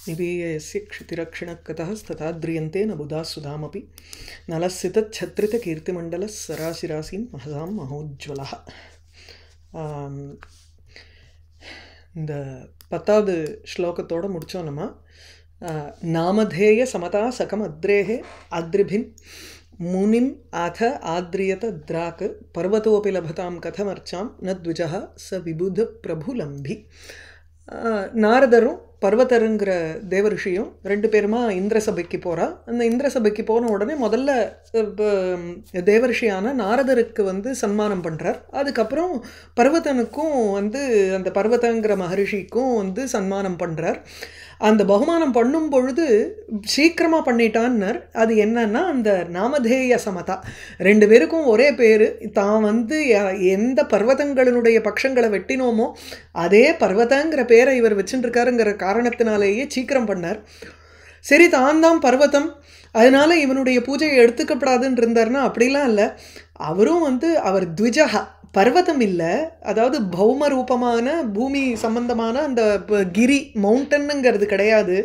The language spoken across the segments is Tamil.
निबीयस्य क्षितिरक्षिणकतः स्तथाद्रियन्ते न बुधा सुधामपि नलस्सितच्छत्रितकीर्तिमण्डलः सराशिरासीन् महसां महोज्ज्वलः. இந்த 10வது ஸ்லோகத்தோடு முடித்தோம் நம்ம. நாமதேய சமதா சகம் அத்ரேஹே அத்ரிபின் முனிம் அத ஆத்ரியத திராக் பர்வதோபி லபதாம் கதமர்ச்சாம் ந த்விஜः ச விபுத பிரபுலம்பி. நாரதரும் பர்வதருங்கிற தேவரிஷியும் ரெண்டு பேருமா இந்திர சபைக்கு போகிறா. அந்த இந்திர சபைக்கு போன உடனே முதல்ல தேவரிஷியான நாரதருக்கு சன்மானம் பண்ணுறார். அதுக்கப்புறம் பர்வதனுக்கும் அந்த பர்வதங்கிற மகரிஷிக்கும் சன்மானம் பண்ணுறார். அந்த பகுமானம் பண்ணும் பொழுது சீக்கிரமாக பண்ணிட்டான்னர். அது என்னன்னா அந்த நாமதேய சமதா, ரெண்டு பேருக்கும் ஒரே பேர். தான் எந்த பர்வதங்களினுடைய பட்சங்களை வெட்டினோமோ அதே பர்வதங்கிற பேரை இவர் வச்சுட்டுருக்காருங்கிற காரணத்தினாலேயே சீக்கிரம் பண்ணார். சரி, தான் பர்வதம், அதனால இவனுடைய பூஜையை எடுத்துக்கப்படாதுன்னு இருந்தார்னா அப்படிலாம் இல்லை. அவரும் அவர் த்விஜகா, பர்வதம் இல்லை, அதாவது பௌம ரூபமான பூமி சம்பந்தமான அந்த கிரி மவுண்டனுங்கிறது கிடையாது.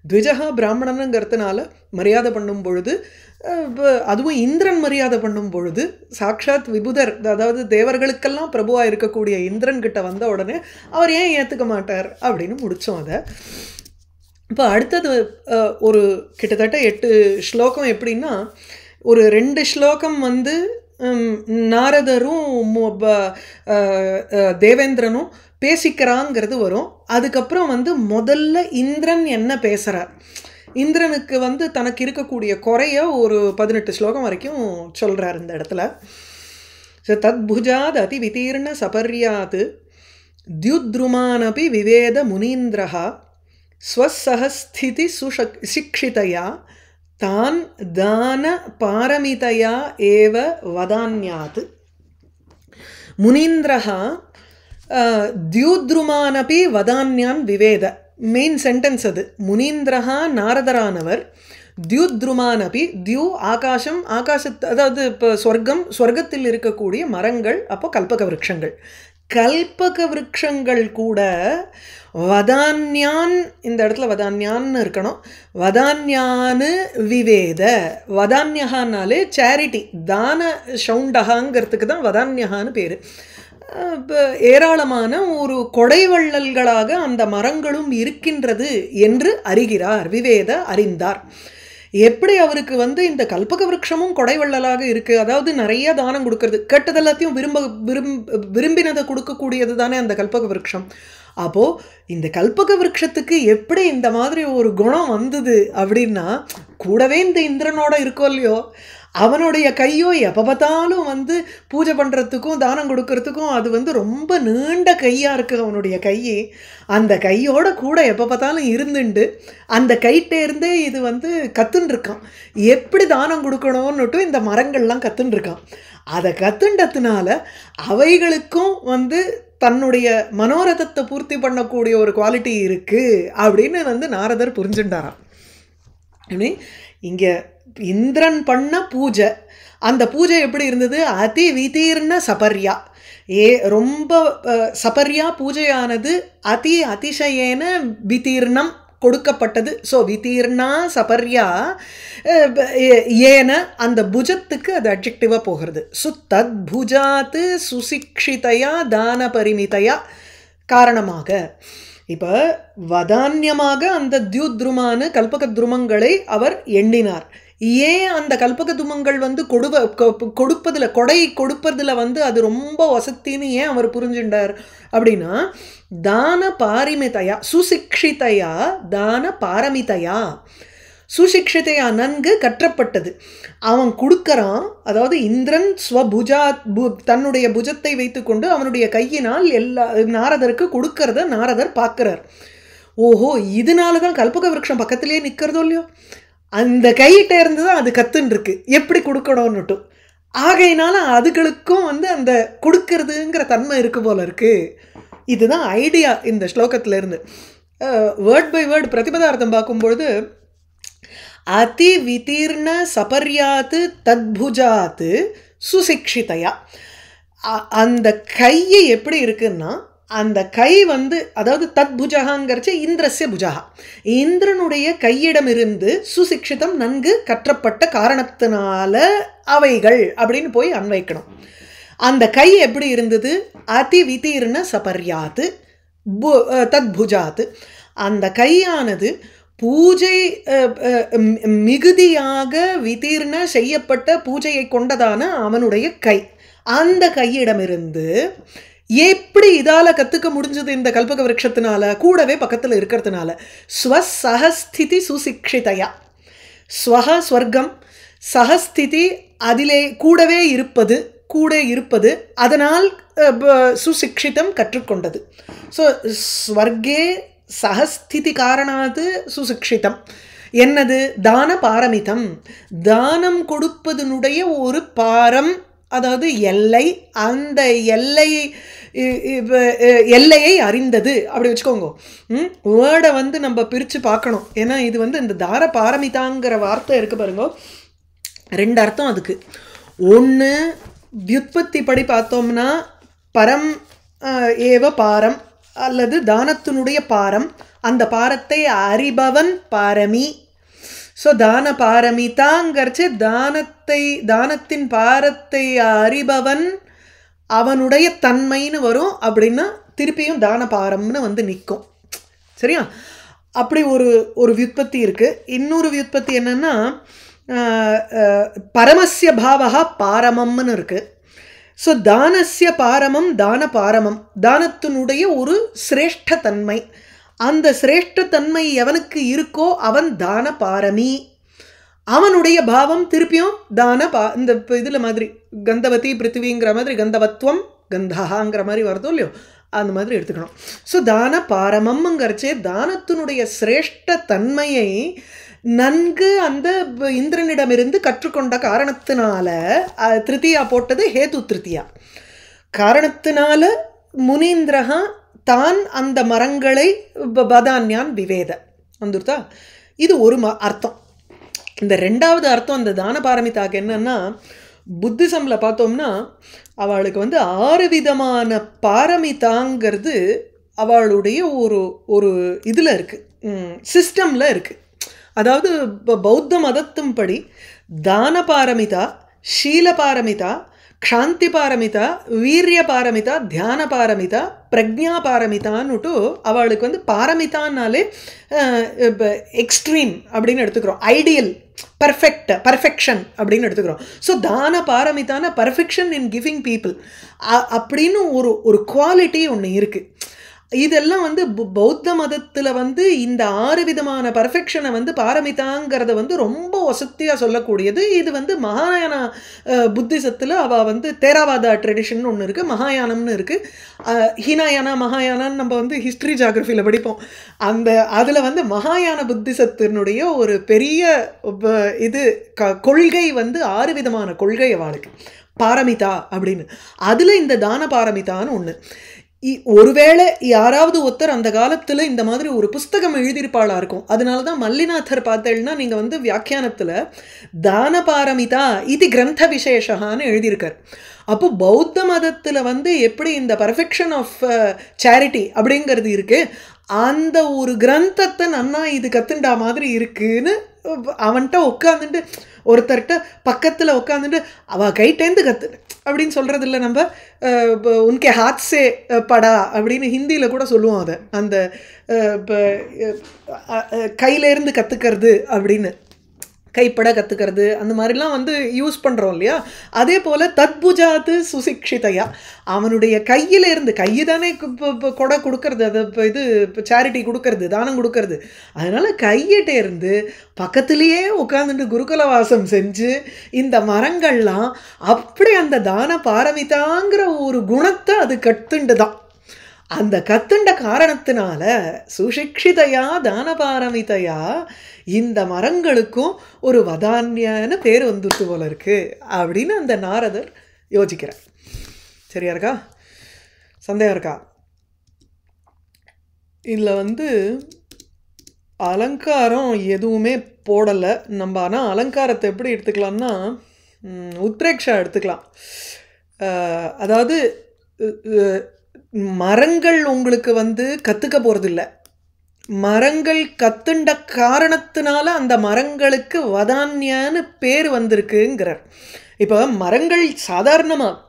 த்விஜகா பிராமணனுங்கிறதுனால மரியாதை பண்ணும் பொழுது, அதுவும் இந்திரன் மரியாதை பண்ணும் பொழுது, சாக்ஷாத் விபுதர், அதாவது தேவர்களுக்கெல்லாம் பிரபுவாக இருக்கக்கூடிய இந்திரன் கிட்ட வந்த உடனே அவர் ஏன் ஏற்றுக்க மாட்டார் அப்படின்னு முடித்தோம் அதை. இப்போ அடுத்தது ஒரு கிட்டத்தட்ட 8 ஸ்லோகம். எப்படின்னா, ஒரு 2 ஸ்லோகம் நாரதரும் தேவேந்திரனும் பேசிக்கிறாங்கிறது வரும். அதுக்கப்புறம் முதல்ல இந்திரன் என்ன பேசுகிறார், இந்திரனுக்கு தனக்கு இருக்கக்கூடிய குறைய ஒரு 18 ஸ்லோகம் வரைக்கும் சொல்கிறார் இந்த இடத்துல. தத்புஜாத் அதி விதீர்ண சபர்யாத் தியுத்ருமானபி விவேத முனீந்திரஹா ஸ்வசஹஸ்திதி சிக்ஷிதயா தான் தான பாரமிதயா ஏவ வதான்யாத். முனீந்திரஹா தியுத்ருமானபி வதான்யான் விவேத. மெயின் சென்டென்ஸ் அது. முனீந்திரஹா நாரதரானவர் தியுத்ருமானபி, தியு ஆகாசம், அதாவது இப்போ சொர்க்கத்தில் இருக்கக்கூடிய மரங்கள், அப்போ கல்பக விருட்சங்கள், கல்பக விருட்சங்கள் கூட வதான்யான், இந்த இடத்துல வதான்யான்னு இருக்கணும், வதான்யான்னு விவேத. வதான்யகான்னாலே சேரிட்டி, தான சவுண்டகாங்கிறதுக்கு தான் வதான்யகான்னு பேர். ஏராளமான ஒரு கொடைவள்ளல்களாக அந்த மரங்களும் இருக்கின்றது என்று அறிகிறார். விவேத, அறிந்தார். எப்படி அவருக்கு இந்த கல்பக விருட்சமும் கொடைவள்ளலாக இருக்குது, அதாவது நிறைய தானம் கொடுக்கறது, கெட்டதெல்லாத்தையும் விரும்பினதை கொடுக்கக்கூடியது தானே அந்த கல்பக விருட்சம். அப்போது இந்த கல்பக விருட்சத்துக்கு எப்படி இந்த மாதிரி ஒரு குணம் வந்தது அப்படின்னா, கூடவே இந்த இந்திரனோட இருக்கோ இல்லையோ, அவனுடைய கையோ எப்போ பார்த்தாலும் பூஜை பண்ணுறதுக்கும் தானம் கொடுக்கறதுக்கும் அது ரொம்ப நீண்ட கையாக இருக்குது அவனுடைய கை. அந்த கையோட கூட எப்போ பார்த்தாலும் இருந்துண்டு அந்த கைட்டேருந்தே இது கற்றுன்ருக்கான். எப்படி தானம் கொடுக்கணும்னுட்டு இந்த மரங்கள்லாம் கற்றுன்ருக்கான். அதை கற்றுண்டதுனால அவைகளுக்கும் தன்னுடைய மனோரதத்தை பூர்த்தி பண்ணக்கூடிய ஒரு குவாலிட்டி இருக்குது அப்படின்னு நாரதர் புரிஞ்சுட்டாராம். இங்கே இந்திரன் பண்ண பூஜை, அந்த பூஜை எப்படி இருந்தது? அதி விதீர்ண சபர்யா, ரொம்ப சபர்யா பூஜையானது அதிசயேன விதீர்ணம் கொடுக்கப்பட்டது. ஸோ விதீர்ணா சபர்யா ஏன, அந்த புஜத்துக்கு அது அட்ஜெக்டிவாக போகிறது. தத் புஜாத்து சுசிக்ஷிதையா தான பரிமிதையா காரணமாக. இப்போ வதான்யமாக அந்த தியுத்ருமான கல்பக துருமங்களை அவர் எண்ணினார். ஏன் அந்த கல்பக துருமங்கள் கொடுப்பதில், கொடை கொடுப்பதில் அது ரொம்ப வசத்தின்னு ஏன் அவர் புரிஞ்சுட்டார் அப்படின்னா, தான பாரமிதையா, சுசிக்ஷிதையா தான பாரமிதையா. சுசிக்ஷிதையா நன்கு கற்றப்பட்டது. அவன் கொடுக்கறான், அதாவது இந்திரன் தன்னுடைய புஜத்தை வைத்துக்கொண்டு அவனுடைய கையினால் நாரதருக்கு கொடுக்கறத நாரதர் பார்க்கிறார். ஓஹோ, இதனால தான் கல்பக விருட்சம் பக்கத்திலேயே நிற்கிறதோ இல்லையோ, அந்த கையிட்ட இருந்து தான் அது கத்துன்னு இருக்கு எப்படி கொடுக்கணும்னுட்டு. ஆகையினால அதுகளுக்கும் அந்த கொடுக்கறதுங்கிற தன்மை இருக்கு போல இருக்கு. இதுதான் ஐடியா இந்த ஸ்லோகத்துல இருந்து. வேர்ட் பை வேர்டு பிரதிபதார்த்தம் பார்க்கும்பொழுது, அதி விதீர்ண சபர்யாத்து தத்புஜாத்து சுசிக்ஷிதையா, அந்த கையை எப்படி இருக்குன்னா அந்த கை வந்து அதாவது தத் புஜகாங்கிறச்சு இந்திரஸ்ய புஜகா, இந்திரனுடைய கையிடமிருந்து சுசிக்ஷிதம் நன்கு கற்றப்பட்ட காரணத்தினால அவைகள் அப்படின்னு போய் அன்வைக்கணும். அந்த கை எப்படி இருந்தது? அதி விதீர்ண சபர்யாத்து தத் புஜாத்து. அந்த கையானது பூஜை மிகுதியாக விதீர்ண செய்யப்பட்ட பூஜையை கொண்டதான அவனுடைய கை. அந்த கையிடமிருந்து எப்படி இதால கத்துக்க முடிஞ்சது? இந்த கல்பக விருட்சத்தினால, கூடவே பக்கத்தில் இருக்கிறதுனால. ஸ்வசஹஸ்திதி சுசிக்ஷிதையா, ஸ்வஹ ஸ்வர்க்கம், சஹஸ்திதி அதிலே கூடவே இருப்பது, கூட இருப்பது, அதனால் சுசிக்ஷிதம் கற்றுக்கொண்டது. ஸோ ஸ்வர்கே சஹஸ்திதி காரணாது சுசிக்ஷிதம். என்னது? தான பாரமிதம், தானம் கொடுப்பதனுடைய ஒரு பாரம், அதாவது எல்லை. அந்த எல்லையை அறிந்தது அப்படி வச்சுக்கோங்க. வேர்டை வந்து நம்ம பிரித்து பார்க்கணும். ஏன்னா இது வந்து இந்த தார பாரமிதாங்கிற வார்த்தை இருக்கு பாருங்க, ரெண்டு அர்த்தம் அதுக்கு. ஒன்று வியுத்பத்தி படி பார்த்தோம்னா பரம் ஏவ பாரம், அல்லது தானத்தினுடைய பாரம், அந்த பாரத்தை அறிபவன் பாரமி. ஸோ தான பாரமிதாங்கிறச்சு தானத்தின் பாரத்தை அறிபவன் அவனுடைய தன்மைன்னு வரும். அப்படின்னா திருப்பியும் தான பாரம்னு வந்து நிற்கும். சரியா? அப்படி ஒரு வியுத்பத்தி இருக்குது. இன்னொரு வியுத்பத்தி என்னென்னா பரமஸ்ய பாவகா பாரமம்னு இருக்குது. ஸோ தானஸ்ய பாரமம் தான பாரமம், தானத்தினுடைய ஒரு சிரேஷ்டத்தன்மை. அந்த சிரேஷ்டத்தன்மை எவனுக்கு இருக்கோ அவன் தான பாரமி. அவனுடைய பாவம் திருப்பியும் தான இந்த இதில் மாதிரி கந்தவதி பிருத்திவிங்கிற மாதிரி கந்தவத்வம் கந்தஹாங்கிற மாதிரி வருதோ இல்லையோ, அந்த மாதிரி எடுத்துக்கணும். ஸோ தான பாரமம்ங்கிறச்சே தானத்தினுடைய சிரேஷ்ட தன்மையை நன்கு அந்த இந்திரனிடமிருந்து கற்றுக்கொண்ட காரணத்தினால, திருத்தியா போட்டது ஹேது திருத்தியா, காரணத்தினால முனீந்திரஹா தான் அந்த மரங்களை பதான்யான் விவேத வந்துருத்தா. இது ஒரு அர்த்தம். இந்த ரெண்டாவது அர்த்தம் இந்த தான பாரமிதாக்கு என்னன்னா, புத்திசமில் பார்த்தோம்னா அவளுக்கு வந்து 6 விதமான பாரமிதாங்கிறது அவளுடைய ஒரு இதில் இருக்குது, சிஸ்டமில் இருக்குது. அதாவது பௌத்த மதத்தின்படி தான பாரமிதா, ஷீல பாரமிதா, க்ஷாந்தி பாரமிதா, வீரிய பாரமிதா, தியான பாரமிதா, பிரக்ஞா பாரமிதான்னுட்டு அவளுக்கு வந்து பாரமிதான்னாலே எக்ஸ்ட்ரீம் அப்படின்னு எடுத்துக்கிறோம், ஐடியல், பர்ஃபெக்ஷன் அப்படின்னு எடுத்துக்கிறோம். ஸோ தான பாரமிதான பர்ஃபெக்ஷன் இன் கிவிங் பீப்புள் அப்படின்னு ஒரு குவாலிட்டி ஒன்று இருக்குது. இதெல்லாம் வந்து பௌத்த மதத்தில் வந்து இந்த 6 விதமான பர்ஃபெக்ஷனை வந்து பாரமிதாங்கிறத வந்து ரொம்ப வசதியாக சொல்லக்கூடியது. இது வந்து மகாயானா புத்திசத்தில் அவள் வந்து தேராவாதா ட்ரெடிஷன் ஒன்று இருக்குது, மகாயானம்னு இருக்குது. ஹீனாயானா மகாயானான்னு நம்ம வந்து ஹிஸ்ட்ரி ஜாகிரஃபியில் படிப்போம். அதில் வந்து மகாயான புத்திசத்தினுடைய ஒரு பெரிய இது கொள்கை வந்து 6 விதமான கொள்கை அவளுக்கு பாரமிதா அப்படின்னு. அதில் இந்த தான பாரமிதான்னு ஒன்று. ஒருவேளை யாராவது ஒருத்தர் அந்த காலத்தில் இந்த மாதிரி ஒரு புஸ்தகம் எழுதியிருப்பாளா இருக்கும். அதனால தான் மல்லிநாதர் பார்த்தேன்னா நீங்கள் வந்து வியாக்கியானத்தில் தான பாரமிதா இது கிரந்த விசேஷகான்னு எழுதியிருக்கார். அப்போ பௌத்த மதத்தில் வந்து எப்படி இந்த பர்ஃபெக்ஷன் ஆஃப் சேரிட்டி அப்படிங்கிறது இருக்குது, அந்த ஒரு கிரந்தத்தை நன்னா இது கத்துண்டா மாதிரி இருக்குன்னு அவன்கிட்ட உட்காந்துட்டு ஒருத்தர்கிட்ட பக்கத்தில் உட்காந்துட்டு அவள் கைட்டேந்து கத்து அப்படின்னு சொல்கிறது இல்லை. நம்ம உன்கே ஹாத்ஸே படா அப்படின்னு ஹிந்தியில் கூட சொல்லுவோம் அதை, அந்த கையிலேருந்து கற்றுக்கிறது அப்படின்னு, கைப்பட கற்றுக்கிறது அந்த மாதிரிலாம் வந்து யூஸ் பண்ணுறோம் இல்லையா. அதே போல் தத்புஜாத்து சுசிக்ஷிதையா, அவனுடைய கையிலேருந்து, கையை தானே கொடை கொடுக்கறது, அதை இது சேரிட்டி கொடுக்கறது, தானம் கொடுக்கறது. அதனால் கையிட்டே இருந்து பக்கத்துலேயே உட்காந்துட்டு குருகுல வாசம் செஞ்சு இந்த மரங்கள்லாம் அப்படி அந்த தான பாரமிதாங்கிற ஒரு குணத்தை அது கத்துண்டு தான். அந்த கத்துண்ட காரணத்தினால சுசிக்ஷிதையா தான பாரமிதையா இந்த மரங்களுக்கும் ஒரு வதான்யன்னு பேர் வந்துட்டு போல இருக்கு அப்படின்னு அந்த நாரதர் யோசிக்கிறார். சரியா இருக்கா? சந்தேகம் இருக்கா? இதில் வந்து அலங்காரம் எதுவுமே போடலை நம்ம. ஆனால் அலங்காரத்தை எப்படி எடுத்துக்கலாம்னா உத்ரேக்ஷா எடுத்துக்கலாம். அதாவது மரங்கள் உங்களுக்கு வந்து கற்றுக்க போகிறதில்ல. மரங்கள் கத்துண்ட காரணத்தினால அந்த மரங்களுக்கு வதான்யான்னு பேர் வந்திருக்குங்கிறார். இப்போ மரங்கள் சாதாரணமாக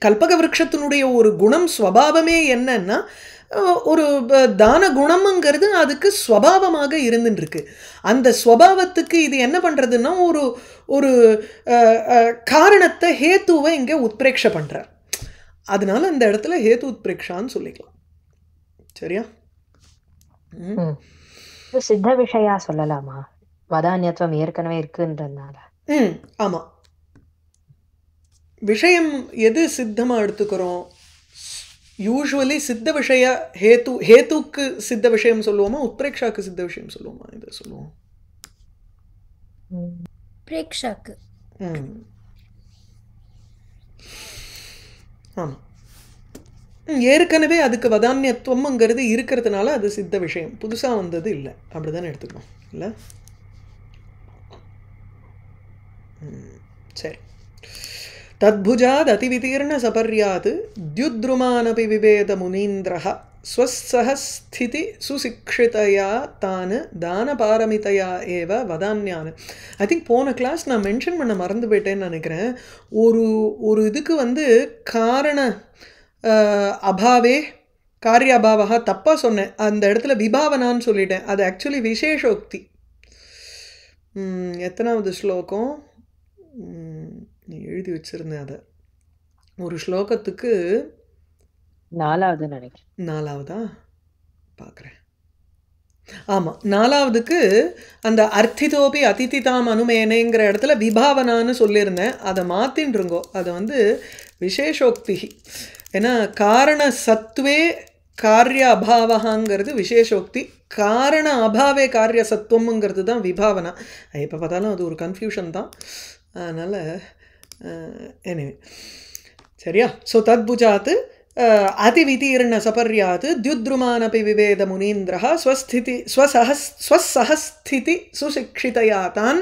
கல்பக விருட்சத்தினுடைய ஒரு குணம் ஸ்வபாவமே என்னன்னா ஒரு தான குணம்ங்கிறது அதுக்கு ஸ்வபாவமாக இருந்துருக்கு. அந்த ஸ்வபாவத்துக்கு இது என்ன பண்ணுறதுன்னா ஒரு ஒரு காரணத்தை ஹேத்துவை இங்கே உத்பிரேக்ஷ பண்ணுறார். அதனால அந்த இடத்துல ஹேத்து உத்பிரேக்ஷான்னு சொல்லிக்கலாம். சரியா? சித்த விஷயா சொல்லலாமா? வதான்யத்துவம் ஏற்கனவே இருக்குன்றதுனால. ஆமாம். விஷயம் எது சித்தமாக எடுத்துக்கிறோம்? யூஸ்வலி சித்த விஷய ஹேத்துக்கு சித்த விஷயம் சொல்லுவோமா, உத்பிரேக்ஷாக்கு சித்த விஷயம் சொல்லுவோமா? இதை சொல்லுவோம் பிரேக்ஷாக்கு. ஆமாம். ஏற்கனவே அதுக்கு வதான்யத்துவம்ங்கிறது இருக்கிறதுனால அது சித்த விஷயம், புதுசாக வந்தது இல்லை. அப்படி தானே எடுத்துக்கணும் இல்லை? சரி. தத்புஜாத் அதிவிதீர்ண சபர்யாத் த்யுத்ருமானபி விவேத முனீந்திரஹ ஸ்வஸ்ஸஹஸ்திதி சுசிக்ஷிதயா தான் தானபாரமிதையா ஏவ வதான்யான். ஐ திங்க் போன கிளாஸ் நான் மென்ஷன் பண்ண மறந்து போயிட்டேன்னு நினைக்கிறேன். ஒரு இதுக்கு வந்து காரண அபாவே காரிய அபாவா தப்பாக சொன்னேன். அந்த இடத்துல விபாவனான்னு சொல்லிட்டேன். அது ஆக்சுவலி விசேஷோக்தி. எத்தனாவது ஸ்லோகம் நீ எழுதி வச்சுருந்தேன்? அதை ஒரு ஸ்லோகத்துக்கு 4வது நினைக்கிறேன். 4வதா பார்க்குறேன். ஆமாம், 4வதுக்கு அந்த அர்த்திதோபி அதிதிதாம் அனுமேனேங்கிற இடத்துல விபாவனான்னு சொல்லியிருந்தேன். அதை மாற்றின்றுங்கோ. அதை வந்து விசேஷோக்தி. ஏன்னா காரண சத்துவே காரிய அபாவகாங்கிறது விசேஷோக்தி, காரண அபாவே காரிய சத்துவம்ங்கிறது தான் விபாவனா. இப்போ பார்த்தாலும் அது ஒரு கன்ஃபியூஷன் தான். அதனால் எனிவே சரியா. ஸோ தத்புஜாத் அதிவிதீர்ண சபர்யாத் த்யுத்ருமானபி விவேத முனீந்திரஹ ஸ்வசஹஸ்திதி சுசிக்ஷிதயா தான்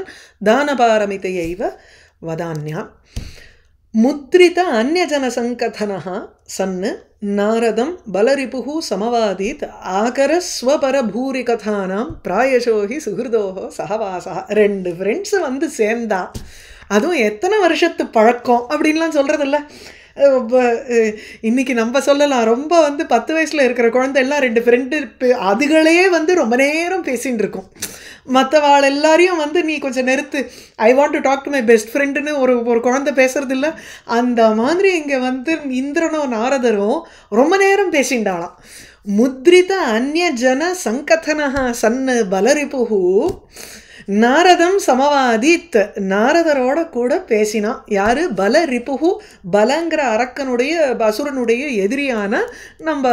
தானபாரமிதையைவ வதான்யா. முத்ரித அந்யஜனசங்கதனः சன் நாரதம் பலரிபுः சமவாதீத் ஆகரஸ்வபரபூரிகதானாம் பிராயசோஹி சுஹிருதோஹோ சகவாசா. 2 ஃப்ரெண்ட்ஸு வந்து சேர்ந்தா, அதுவும் எத்தனை வருஷத்து பழக்கம் அப்படின்லாம் சொல்கிறதில்ல. இன்றைக்கி நம்ம சொல்லலாம், ரொம்ப வந்து 10 வயசில் இருக்கிற குழந்தை எல்லாம் 2 ஃப்ரெண்டு அதுகளே வந்து ரொம்ப நேரம் பேசின்னு இருக்கும். மற்றவாள் எல்லாரையும் வந்து நீ கொஞ்சம் நிறுத்து, I want to talk to my best ஃப்ரெண்டுன்னு ஒரு குழந்தை பேசுறது இல்லை. அந்த மாதிரி இங்கே வந்து இந்திரனும் நாரதரும் ரொம்ப நேரம் பேசிண்டாளாம். முத்ரித அந்யஜன சங்கதனஹ சன்னு பலரிபுஹு நாரதம் சமவாதித். நாரதரோட கூட பேசினான். யாரு? பலரிபுஹு. பலங்கிற அரக்கனுடைய அசுரனுடைய எதிரியான நம்ம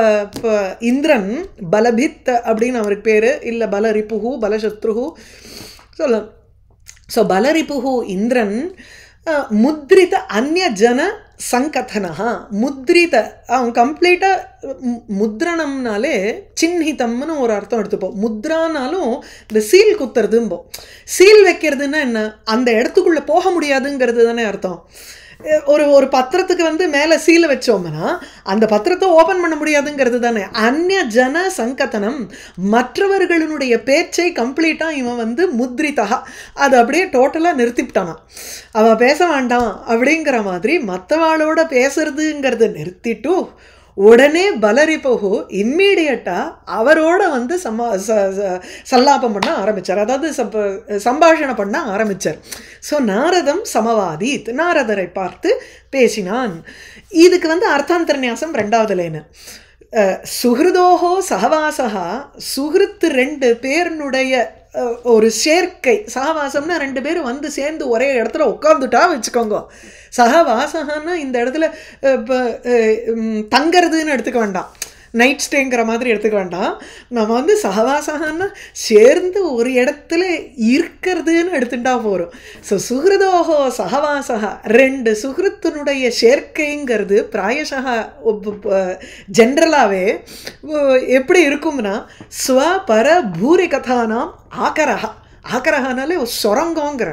இந்திரன். பலபித் அப்படின்னு அவருக்கு பேர். இல்லை பலரிபுஹு பலசத்ருஹு சொல்ல. ஸோ பலரிபுஹு இந்திரன் முத்ரித அந்யஜன சங்கதனஹா. முத்ரித அவன் கம்ப்ளீட்டாக முத்ரணம்னாலே சின்ஹிதம்னு ஒரு அர்த்தம் எடுத்துப்போம். முத்ரானாலும் இந்த சீல் குத்துறதும்போம். சீல் வைக்கிறதுன்னா என்ன? அந்த இடத்துக்குள்ளே போக முடியாதுங்கிறது தானே அர்த்தம். ஒரு பத்திரத்துக்கு வந்து மேலே சீலை வச்சோம்னா அந்த பத்திரத்தை ஓப்பன் பண்ண முடியாதுங்கிறது தானே. அந்நிய ஜன சங்கத்தனம், மற்றவர்களுடைய பேச்சை கம்ப்ளீட்டாக இவன் வந்து முத்ரிதா, அது அப்படியே டோட்டலாக நிறுத்திவிட்டானா. அவன் பேச வேண்டாம் அப்படிங்கிற மாதிரி மற்றவாளோட பேசுறதுங்கிறத நிறுத்திட்டு உடனே பலரிபுஹு இம்மீடியட்டாக அவரோட வந்து சல்லாபம் பண்ண ஆரம்பித்தார். அதாவது சம்பாஷணை பண்ண ஆரம்பித்தார். ஸோ நாரதம் சமவாதீத், நாரதரை பார்த்து பேசினான். இதுக்கு வந்து அர்த்தாந்தரநியாசம் 2வது லைனு. சுஹிருதோஹோ சகவாசகா. சுஹிருத்து 2 பேருனுடைய ஒரு சேர்க்கை. சகவாசம்னா 2 பேரும் வந்து சேர்ந்து ஒரே இடத்துல உட்காந்துட்டா வச்சுக்கோங்க. சகவாசகான்னா இந்த இடத்துல தங்கிறதுன்னு எடுத்துக்க வேண்டாம், நைட் ஸ்டேங்கிற மாதிரி எடுத்துக்க வேண்டாம். நம்ம வந்து சகவாசகான்னா சேர்ந்து ஒரு இடத்துல இருக்கிறதுன்னு எடுத்துட்டா போகிறோம். ஸோ சுஹிருதோஹோ சகவாசகா 2 சுஹிருத்தினுடைய சேர்க்கைங்கிறது பிராயசகா ஜென்ரலாகவே எப்படி இருக்கும்னா ஸ்வபர பூரி கதானாம் ஆகரஹா. ஆகரஹானாலே ஒரு சொரங்கோங்கிற.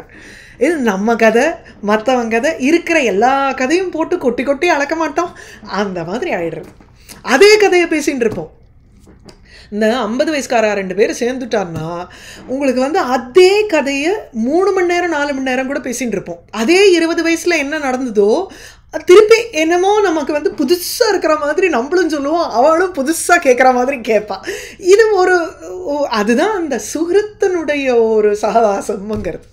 இது நம்ம கதை மற்றவங்க கதை இருக்கிற எல்லா கதையும் போட்டு கொட்டி கொட்டி அளக்க மாட்டோம், அந்த மாதிரி ஆயிடுறது. அதே கதையை பேசிகிட்டு இருப்போம். இந்த 50 வயசுக்காரா 2 பேர் சேர்ந்துட்டார்னா உங்களுக்கு வந்து அதே கதையை 3 மணி நேரம் 4 மணி நேரம் கூட பேசிகிட்டு இருப்போம். அதே 20 வயசில் என்ன நடந்ததோ திருப்பி என்னமோ நமக்கு வந்து புதுசாக இருக்கிற மாதிரி நம்மளும் சொல்லுவோம், அவளும் புதுசாக கேட்குற மாதிரி கேட்பான். இது அதுதான் அந்த சுகிருத்தனுடைய ஒரு சகவாசம்ங்கிறது.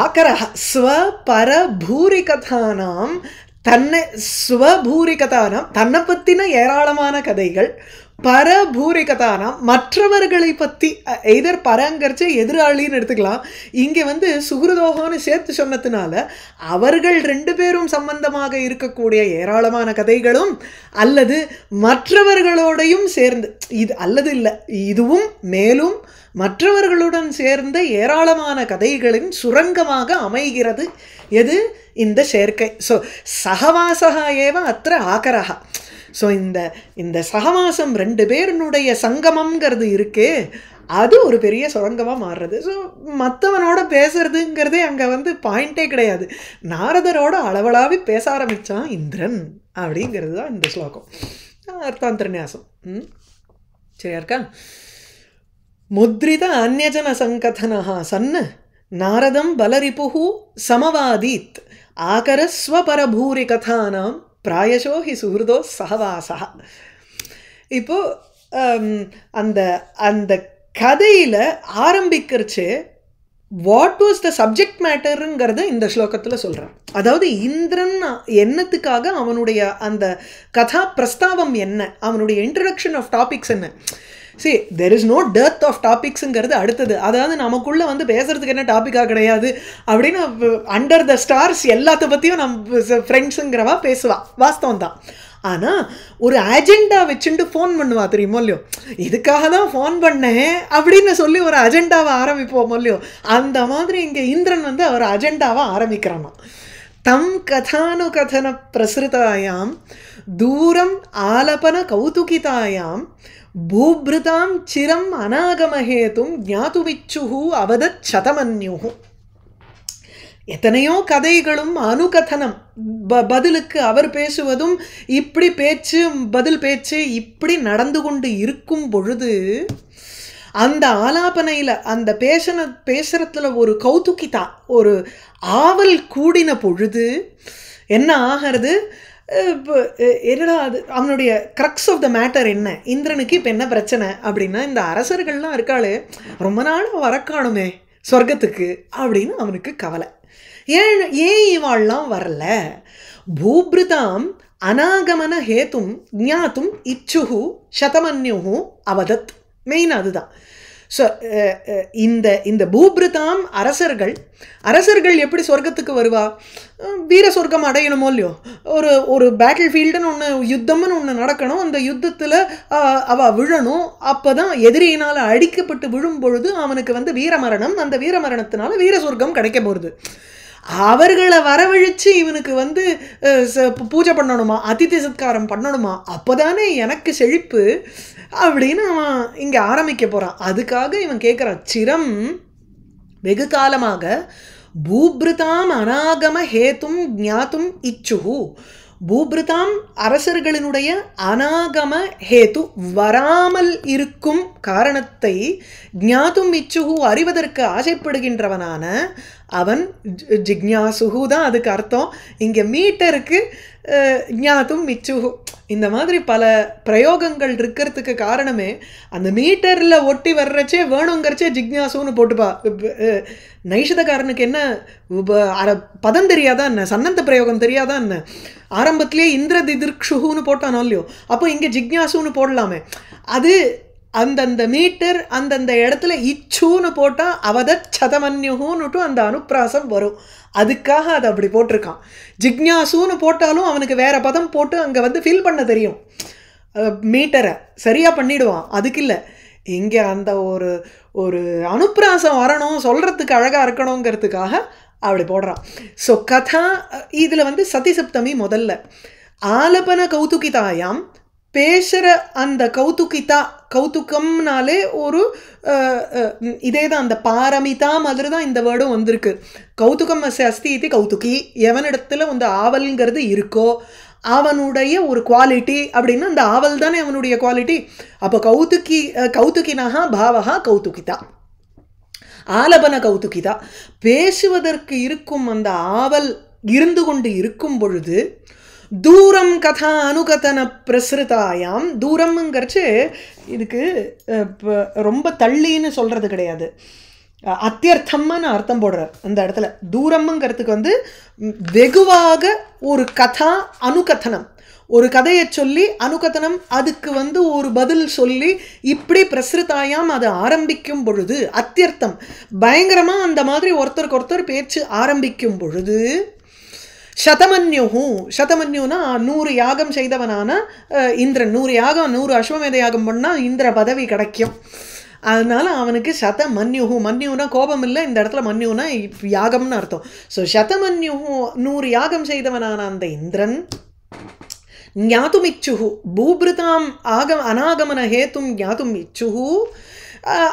ஆக்கர ஸ்வபரபூரி கதானாம் தன்னை பற்றின ஏராளமான கதைகள், பரபூரி கதானாம் மற்றவர்களை பற்றி, எதர் பரங்கிறச்சு எதிராளின்னு எடுத்துக்கலாம். இங்கே வந்து சுகிருதோகம்னு சேர்த்து சொன்னதுனால அவர்கள் 2 பேரும் சம்பந்தமாக இருக்கக்கூடிய ஏராளமான கதைகளும் அல்லது மற்றவர்களோடையும் சேர்ந்து, இது அல்லது இல்லை இதுவும் மேலும் மற்றவர்களுடன் சேர்ந்த ஏராளமான கதைகளின் சுரங்கமாக அமைகிறது எது? இந்த சேர்க்கை. ஸோ சகவாசகா ஏவ அத்திர ஆகரஹா. ஸோ இந்த சகவாசம் 2 பேருனுடைய சங்கமங்கிறது இருக்கே, அது ஒரு பெரிய சுரங்கமாக மாறுறது. ஸோ மற்றவனோட பேசுறதுங்கிறதே அங்கே வந்து பாயிண்டே கிடையாது. நாரதரோட அளவலாவி பேச ஆரம்பித்தான் இந்திரன் அப்படிங்கிறது தான் இந்த ஸ்லோகம். அர்த்தாந்தரநியாசம் சரியா இருக்கா? முத்ரித அந்யஜன சங்கதனஹ சன் நாரதம் பலரிபுஹு சமவாதீத் ஆகரஸ்வபரபூரி கதானாம் பிராயசோ ஹி சுஹൃதோ சகவாசா. இப்போது அந்த அந்த கதையில் ஆரம்பிக்கிறச்சு வாட் வாஸ் த சப்ஜெக்ட் மேட்டருங்கிறத இந்த ஸ்லோகத்தில் சொல்கிறான். அதாவது இந்திரன் என்னத்துக்காக, அவனுடைய அந்த கதா பிரஸ்தாவம் என்ன, அவனுடைய இன்ட்ரடக்ஷன் ஆஃப் டாபிக்ஸ் என்ன. See, there is no dearth of topicsங்கிறது அடுத்தது. அதாவது நமக்குள்ளே வந்து பேசுகிறதுக்கு என்ன டாப்பிக்காக கிடையாது அப்படின்னு அண்டர் த ஸ்டார்ஸ் எல்லாத்த பற்றியும் நம்ம ஃப்ரெண்ட்ஸுங்கிறவா பேசுவா, வாஸ்தவம் தான். ஆனால் ஒரு அஜெண்டா வச்சுட்டு ஃபோன் பண்ணுவா தெரியுமோ இல்லையோ, இதுக்காக தான் ஃபோன் பண்ணேன் அப்படின்னு சொல்லி ஒரு அஜெண்டாவை ஆரம்பிப்போமோ இல்லையோ, அந்த மாதிரி இங்கே இந்திரன் வந்து அவர் அஜெண்டாவை ஆரம்பிக்கிறானா. தம் கதானுகதன பிரசுதாயாம் தூரம் ஆலபன கௌதுகிதாயாம் பூப்ருதாம் சிரம் அநாகமஹேதும் ஞாதுவிச்சுஹு அவதத் சதமன்யுஹு. எத்தனையோ கதைகளும் அனுகதனம், பதிலுக்கு அவர் பேசுவதும் இப்படி பேச்சு பதில் பேச்சு இப்படி நடந்து கொண்டு இருக்கும் பொழுது அந்த ஆலாபனையில் அந்த பேசுறதுல ஒரு கௌதுகிதா, ஒரு ஆவல் கூடின பொழுது என்ன ஆகிறது? என்னடா அது அவனுடைய க்ரக்ஸ் ஆஃப் த மேட்டர் என்ன, இந்திரனுக்கு இப்போ என்ன பிரச்சனை அப்படின்னா, இந்த அரசர்கள்லாம் இருக்காளே ரொம்ப நாள் வரக்காணுமே சொர்க்கத்துக்கு அப்படின்னு அவனுக்கு கவலை. ஏன் இவாள்லாம் வரல? பூப்ருதாம் அநாகமன ஹேத்தும் ஞாத்தும் இச்சுஹு சதமன்யுஹு அவதத். மெயின் அதுதான். ஸோ இந்த பூப்ருதாம் அரசர்கள் எப்படி சொர்க்கத்துக்கு வருவா? வீர சொர்க்கம் அடையணுமோ இல்லையோ, ஒரு பேட்டில் ஃபீல்டுன்னு ஒன்று, யுத்தம்னு ஒன்று நடக்கணும். அந்த யுத்தத்தில் அவள் விழணும். அப்போ தான் எதிரியினால் அடிக்கப்பட்டு விழும் பொழுது அவனுக்கு வந்து வீரமரணம், அந்த வீரமரணத்தினால வீர சொர்க்கம் கிடைக்க போகிறது. அவர்களை வரவழைச்சு இவனுக்கு வந்து பூஜை பண்ணணுமா, அதிதி சத்காரம் பண்ணணுமா, அப்போதானே எனக்கு செழிப்பு அப்படின்னு அவன் இங்கே ஆரம்பிக்க போகிறான். அதுக்காக இவன் கேட்குறான், சிரம் வெகு காலமாக பூப்ருதாம் அநாகம ஹேத்தும் ஞாத்தும் இச்சுஹு. பூப்ருதாம் அரசர்களினுடைய அநாகம ஹேத்து வராமல் இருக்கும் காரணத்தை ஞாத்தும் இச்சுஹு அறிவதற்கு ஆசைப்படுகின்றவனான அவன் ஜிக்ஞாசுஹு தான் அதுக்கு அர்த்தம். இங்கே மீட்டருக்கு ஞாத்தும் இச்சுஹு இந்த மாதிரி பல பிரயோகங்கள் இருக்கிறதுக்கு காரணமே அந்த மீட்டரில் ஒட்டி வர்றச்சே வேணுங்கிறச்சே ஜிக்ஞாசுன்னு போட்டுப்பா. நைஷதக்காரனுக்கு என்ன பதம் தெரியாதா என்ன, சன்னந்த பிரயோகம் தெரியாதா என்ன? ஆரம்பத்திலேயே இந்திர திதிர்க்ஷுன்னு போட்டானோ இல்லையோ, அப்போ இங்கே ஜிக்ஞாசுன்னு போடலாமே. அது அந்தந்த மீட்டர் அந்தந்த இடத்துல இச்சுன்னு போட்டால் அவதத் சதமன்யுன்னுட்டும் அந்த அனுப்பிராசம் வரும். அதுக்காக அதை அப்படி போட்டிருக்கான். ஜிக்ஞாசுன்னு போட்டாலும் அவனுக்கு வேறு பதம் போட்டு அங்கே வந்து ஃபில் பண்ண தெரியும், மீட்டரை சரியாக பண்ணிவிடுவான். அதுக்கு இல்லை, இங்கே அந்த ஒரு அனுப்பிராசம் வரணும், சொல்கிறதுக்கு அழகாக இருக்கணுங்கிறதுக்காக அப்படி போடுறான். ஸோ கதா இதில் வந்து சதி சப்தமி முதல்ல ஆலபன கௌதுகிதாயாம் பேசுகிற அந்த கௌதுக்கம்னாலே ஒரு இதே தான், அந்த பாரமிதா மாதிரி தான் இந்த வேர்டும் வந்திருக்கு. கௌதுகம் அஸ்தி இது கௌதுகி, எவனிடத்துல வந்து ஆவல்ங்கிறது இருக்கோ அவனுடைய ஒரு குவாலிட்டி அப்படின்னா அந்த ஆவல் தானே அவனுடைய குவாலிட்டி. அப்போ கௌதுகினஹா பாவஹா கௌதுகிதா, ஆலபன கௌதுகிதா, பேசுவதற்கு இருக்கும் அந்த ஆவல் இருந்து கொண்டு இருக்கும் பொழுது தூரம் கதா அனுகதன பிரசுதாயாம், தூரம்ங்கிறச்சு இதுக்கு ரொம்ப தள்ளின்னு சொல்கிறது கிடையாது, அத்தியர்த்தம்னு அர்த்தம் போடுறார் அந்த இடத்துல. தூரம்ங்கிறதுக்கு வந்து வெகுவாக ஒரு கதா அனுகதனம், ஒரு கதையை சொல்லி அனுகதனம் அதுக்கு வந்து ஒரு பதில் சொல்லி இப்படி பிரசுதாயாம் அது ஆரம்பிக்கும் பொழுது, அத்தியர்த்தம் பயங்கரமாக அந்த மாதிரி ஒருத்தருக்கு ஒருத்தர் பேச்சு ஆரம்பிக்கும் பொழுது சதமன்யுஹு, சதமன்யுனா 100 யாகம் செய்தவனான இந்திரன், 100 யாகம் 100 அஸ்வமேத யாகம் பண்ணால் இந்திர பதவி கிடைக்கும். அதனால அவனுக்கு சதமன்யுஹு, மன்யுனா கோபம் இல்லை, இந்த இடத்துல மன்யுனா யாகம்னு அர்த்தம். ஸோ சதமன்யுஹு 100 யாகம் செய்தவனான அந்த இந்திரன் ஞாதுமிச்சுஹு பூபிருதாம் அனாகமன ஹேத்தும் ஞாதுமிச்சுஹு,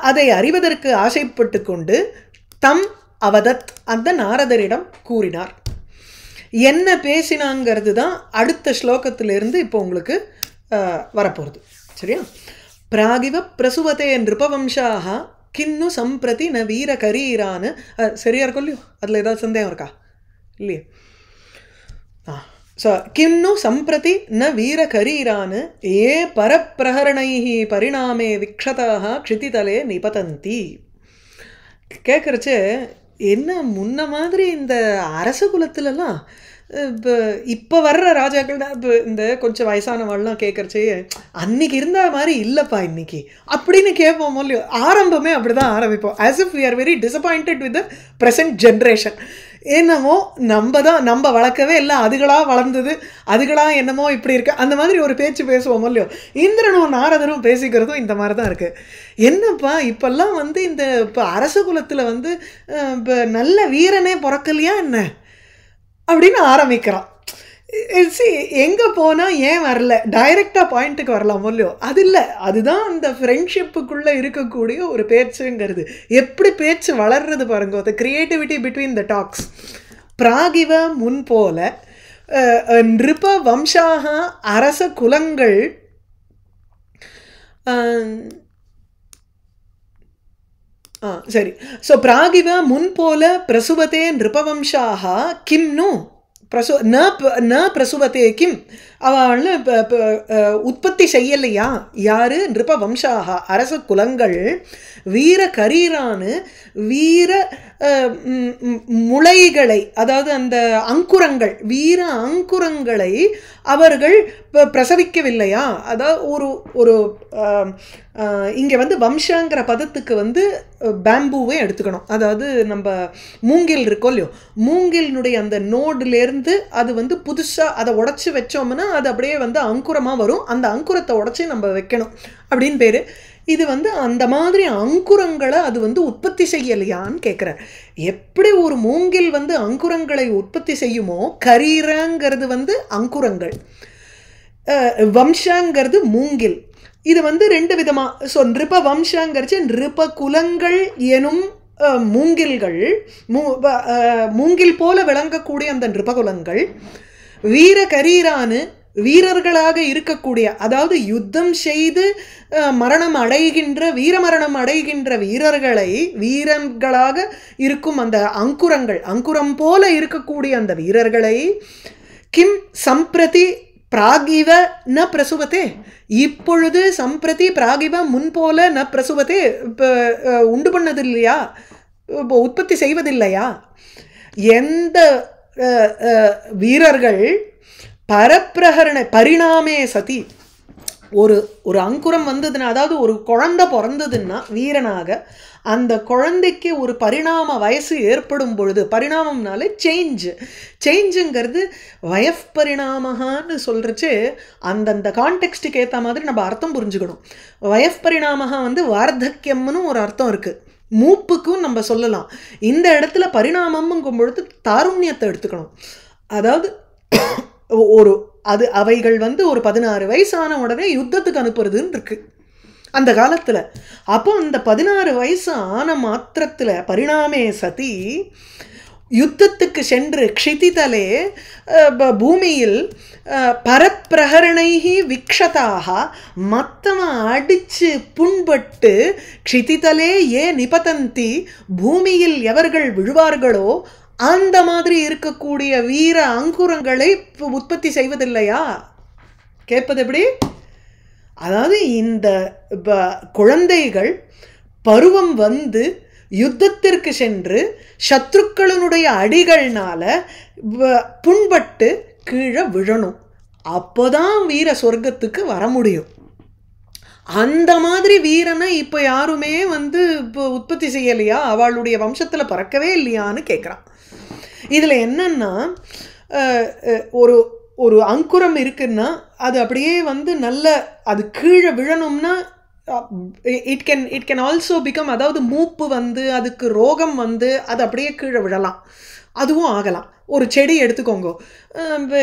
அதை அறிவதற்கு ஆசைப்பட்டு கொண்டு தம் அவதத் அந்த நாரதரிடம் கூறினார். என்ன பேசினாங்கிறது தான் அடுத்த ஸ்லோகத்திலிருந்து இப்போ உங்களுக்கு வரப்போகிறது. சரியா? பிராகிவ பிரசுவதே நிருபவம்சாக கின்னு சம்பிரதி ந வீர கரீரான்னு சரியா இருக்கும் இல்லையோ? அதில் ஏதாவது சந்தேகம் இருக்கா? இல்லையே. ஸோ கின்னு சம்பிரதி ந வீர கரீரான்னு ஏ பரப்பிரஹரணைஹி பரிணாமே விக்ஷதாக க்ஷிதிதலே நிபதந்தி. கேட்குறச்சு என்ன முன்ன மாதிரி இந்த அரச குலத்துலலாம் இப்போ வர்ற ராஜாக்கள் தான் இப்போ இந்த கொஞ்சம் வயசானவாள்லாம் கேட்குறச்சே அன்னைக்கு இருந்த மாதிரி இல்லைப்பா இன்னைக்கு அப்படின்னு கேட்போம் இல்லையோ? ஆரம்பமே அப்படி தான் ஆரம்பிப்போம், as if we are very disappointed with the present generation. என்னமோ நம்ம வளர்க்கவே இல்லை, அதுகளாக வளர்ந்தது, அதுகளாக என்னமோ இப்படி இருக்கு, அந்த மாதிரி ஒரு பேச்சு பேசுவோம் இல்லையோ? இந்திரனும் நாரதரும் பேசிக்கிறதும் இந்த மாதிரி தான் இருக்குது. என்னப்பா இப்போல்லாம் வந்து இந்த இப்போ அரச குலத்தில் வந்து இப்போ நல்ல வீரனே பிறக்கலையா என்ன அப்படின்னு ஆரம்பிக்கிறான். எங்கே போனால் ஏன் வரல, டைரெக்டாக பாயிண்ட்டுக்கு வரலாம் இல்லையோ? அது இல்லை, அதுதான் அந்த ஃப்ரெண்ட்ஷிப்புக்குள்ளே இருக்கக்கூடிய ஒரு பேச்சுங்கிறது. எப்படி பேச்சு வளர்றது பாருங்க, அந்த க்ரியேட்டிவிட்டி பிட்வீன் த டாக்ஸ். பிராகிவ முன் போல நிருப வம்சாக அரச குலங்கள் சரி. ஸோ பிராகிவ முன் போல பிரசுவத்தே நிருபவம்சாக கிம்னு ந பிரசுவத்தே கிம், அவள் உற்பத்தி செய்யலையா யாரு? நிருப வம்சாக அரச குலங்கள் வீர கரீரானு வீர முளைகளை, அதாவது அந்த அங்குரங்கள், வீர அங்குரங்களை அவர்கள் பிரசவிக்கவில்லையா? அதாவது ஒரு இங்கே வந்து வம்சாங்கிற பதத்துக்கு வந்து பேம்பூவே எடுத்துக்கணும். அதாவது நம்ம மூங்கில் இருக்கோ இல்லையோ, மூங்கிலினுடைய அந்த நோடுலேருந்து அது வந்து புதுசாக அதை உடச்சி வச்சோம்னா அது அப்படியே வந்து அங்குரமாக வரும். அந்த அங்குரத்தை உடச்சி நம்ம வைக்கணும் அப்படின்னு பேர். இது வந்து அந்த மாதிரி அங்குரங்களை அது வந்து உற்பத்தி செய்யலையான்னு கேட்குறார். எப்படி ஒரு மூங்கில் வந்து அங்குரங்களை உற்பத்தி செய்யுமோ, கரீரங்கிறது வந்து அங்குரங்கள், வம்சாங்கிறது மூங்கில். இது வந்து ரெண்டு விதமாக. ஸோ நிருப வம்சாங்கிறச்சு நிருப குலங்கள் எனும் மூங்கில்கள், மூங்கில் போல விளங்கக்கூடிய அந்த நிருபகுலங்கள், வீர கரீரானு வீரர்களாக இருக்கக்கூடிய, அதாவது யுத்தம் செய்து மரணம் அடைகின்ற வீரமரணம் அடைகின்ற வீரர்களை, வீரர்களாக இருக்கும் அந்த அங்குரங்கள், அங்குரம் போல இருக்கக்கூடிய அந்த வீரர்களை கிம் சம்பிரதி பிராகிவ ந பிரசுவத்தே, இப்பொழுது சம்பிரதி பிராகிவ முன்போல ந பிரசுவத்தே, இப்போ உண்டு பண்ணது இல்லையா, இப்போ உற்பத்தி செய்வதில்லையா? எந்த வீரர்கள் பரப்பிரஹரண பரிணாமே சதி, ஒரு அங்குரம் வந்ததுன்னா, அதாவது ஒரு குழந்தை பிறந்ததுன்னா வீரனாக, அந்த குழந்தைக்கு ஒரு பரிணாம வயசு ஏற்படும் பொழுது, பரிணாமம்னாலே சேஞ்சுங்கிறது வயஃப் பரிணாமகான்னு சொல்கிறச்சு அந்தந்த கான்டெக்ஸ்ட்டுக்கு ஏற்ற மாதிரி நம்ம அர்த்தம் புரிஞ்சுக்கணும். வயஃப் பரிணாமகா வந்து வார்த்தக்கியம்னு ஒரு அர்த்தம் இருக்குது, மூப்புக்கும் நம்ம சொல்லலாம். இந்த இடத்துல பரிணாமம்ங்கும் பொழுது தாருண்யத்தை எடுத்துக்கணும். அதாவது அவைகள் வந்து ஒரு 16 வயசான உடனே யுத்தத்துக்கு அனுப்புறதுன்னு இருக்கு அந்த காலத்தில். அப்போ அந்த 16 வயசு ஆன மாத்திரத்தில் பரிணாமே சதி யுத்தத்துக்கு சென்று க்ஷிதிதலே பூமியில் பரப்பிரகரணைஹி விக்ஷதாக மத்தவன் அடிச்சு புண்பட்டு க்ஷிதிதலே ஏ நிபதந்தி பூமியில் எவர்கள் விழுவார்களோ அந்த மாதிரி இருக்கக்கூடிய வீர அங்குரங்களை உற்பத்தி செய்வதில்லையா? கேட்பது எப்படி? அதாவது இந்த குழந்தைகள் பருவம் வந்து யுத்தத்திற்கு சென்று சத்ருக்களினுடைய அடிகள்னால புண்பட்டு கீழே விழணும். அப்போதான் வீர சொர்க்கத்துக்கு வர முடியும். அந்த மாதிரி வீரனை இப்போ யாருமே வந்து இப்போ உற்பத்தி செய்யலையா? அவளுடைய வம்சத்தில் பறக்கவே இல்லையான்னு கேட்குறான். இதில் என்னன்னா ஒரு ஒரு அங்குரம் இருக்குன்னா அது அப்படியே வந்து நல்ல அது கீழே விழணும்னா இட் கேன் ஆல்சோ பிகம், அதாவது மூப்பு வந்து அதுக்கு ரோகம் வந்து அது அப்படியே கீழே விழலாம், அதுவும் ஆகலாம். ஒரு செடி எடுத்துக்கோங்க,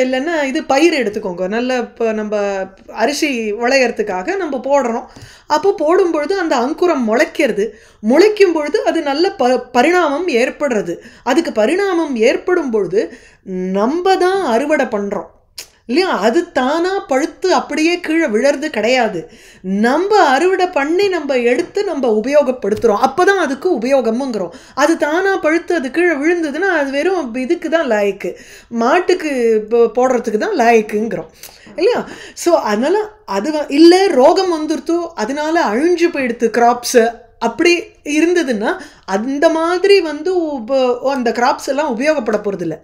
இல்லைன்னா இது பயிர் எடுத்துக்கோங்க, நல்ல இப்போ நம்ம அரிசி விளையறதுக்காக நம்ம போடுறோம். அப்போ போடும்பொழுது அந்த அங்குரம் முளைக்கிறது, முளைக்கும் பொழுது அது நல்ல பரிணாமம் ஏற்படுறது. அதுக்கு பரிணாமம் ஏற்படும் பொழுது நம்ம தான் அறுவடை பண்ணுறோம் இல்லையா? அது தானாக பழுத்து அப்படியே கீழே விழறது கிடையாது. நம்ம அறுவடை பண்ணி நம்ம எடுத்து நம்ம உபயோகப்படுத்துகிறோம், அப்போ தான் அதுக்கு உபயோகமுங்கிறோம். அது தானாக பழுத்து அது கீழே விழுந்ததுன்னா அது வெறும் இதுக்கு தான் லாய்க்கு, மாட்டுக்கு போடுறதுக்கு தான் லாய்க்குங்கிறோம் இல்லையா? ஸோ அதனால் அது இல்லை ரோகம் வந்துருத்தோ அதனால அழிஞ்சு போயிடுத்து கிராப்ஸு, அப்படி இருந்ததுன்னா அந்த மாதிரி வந்து அந்த கிராப்ஸ் எல்லாம் உபயோகப்பட போகிறதில்ல.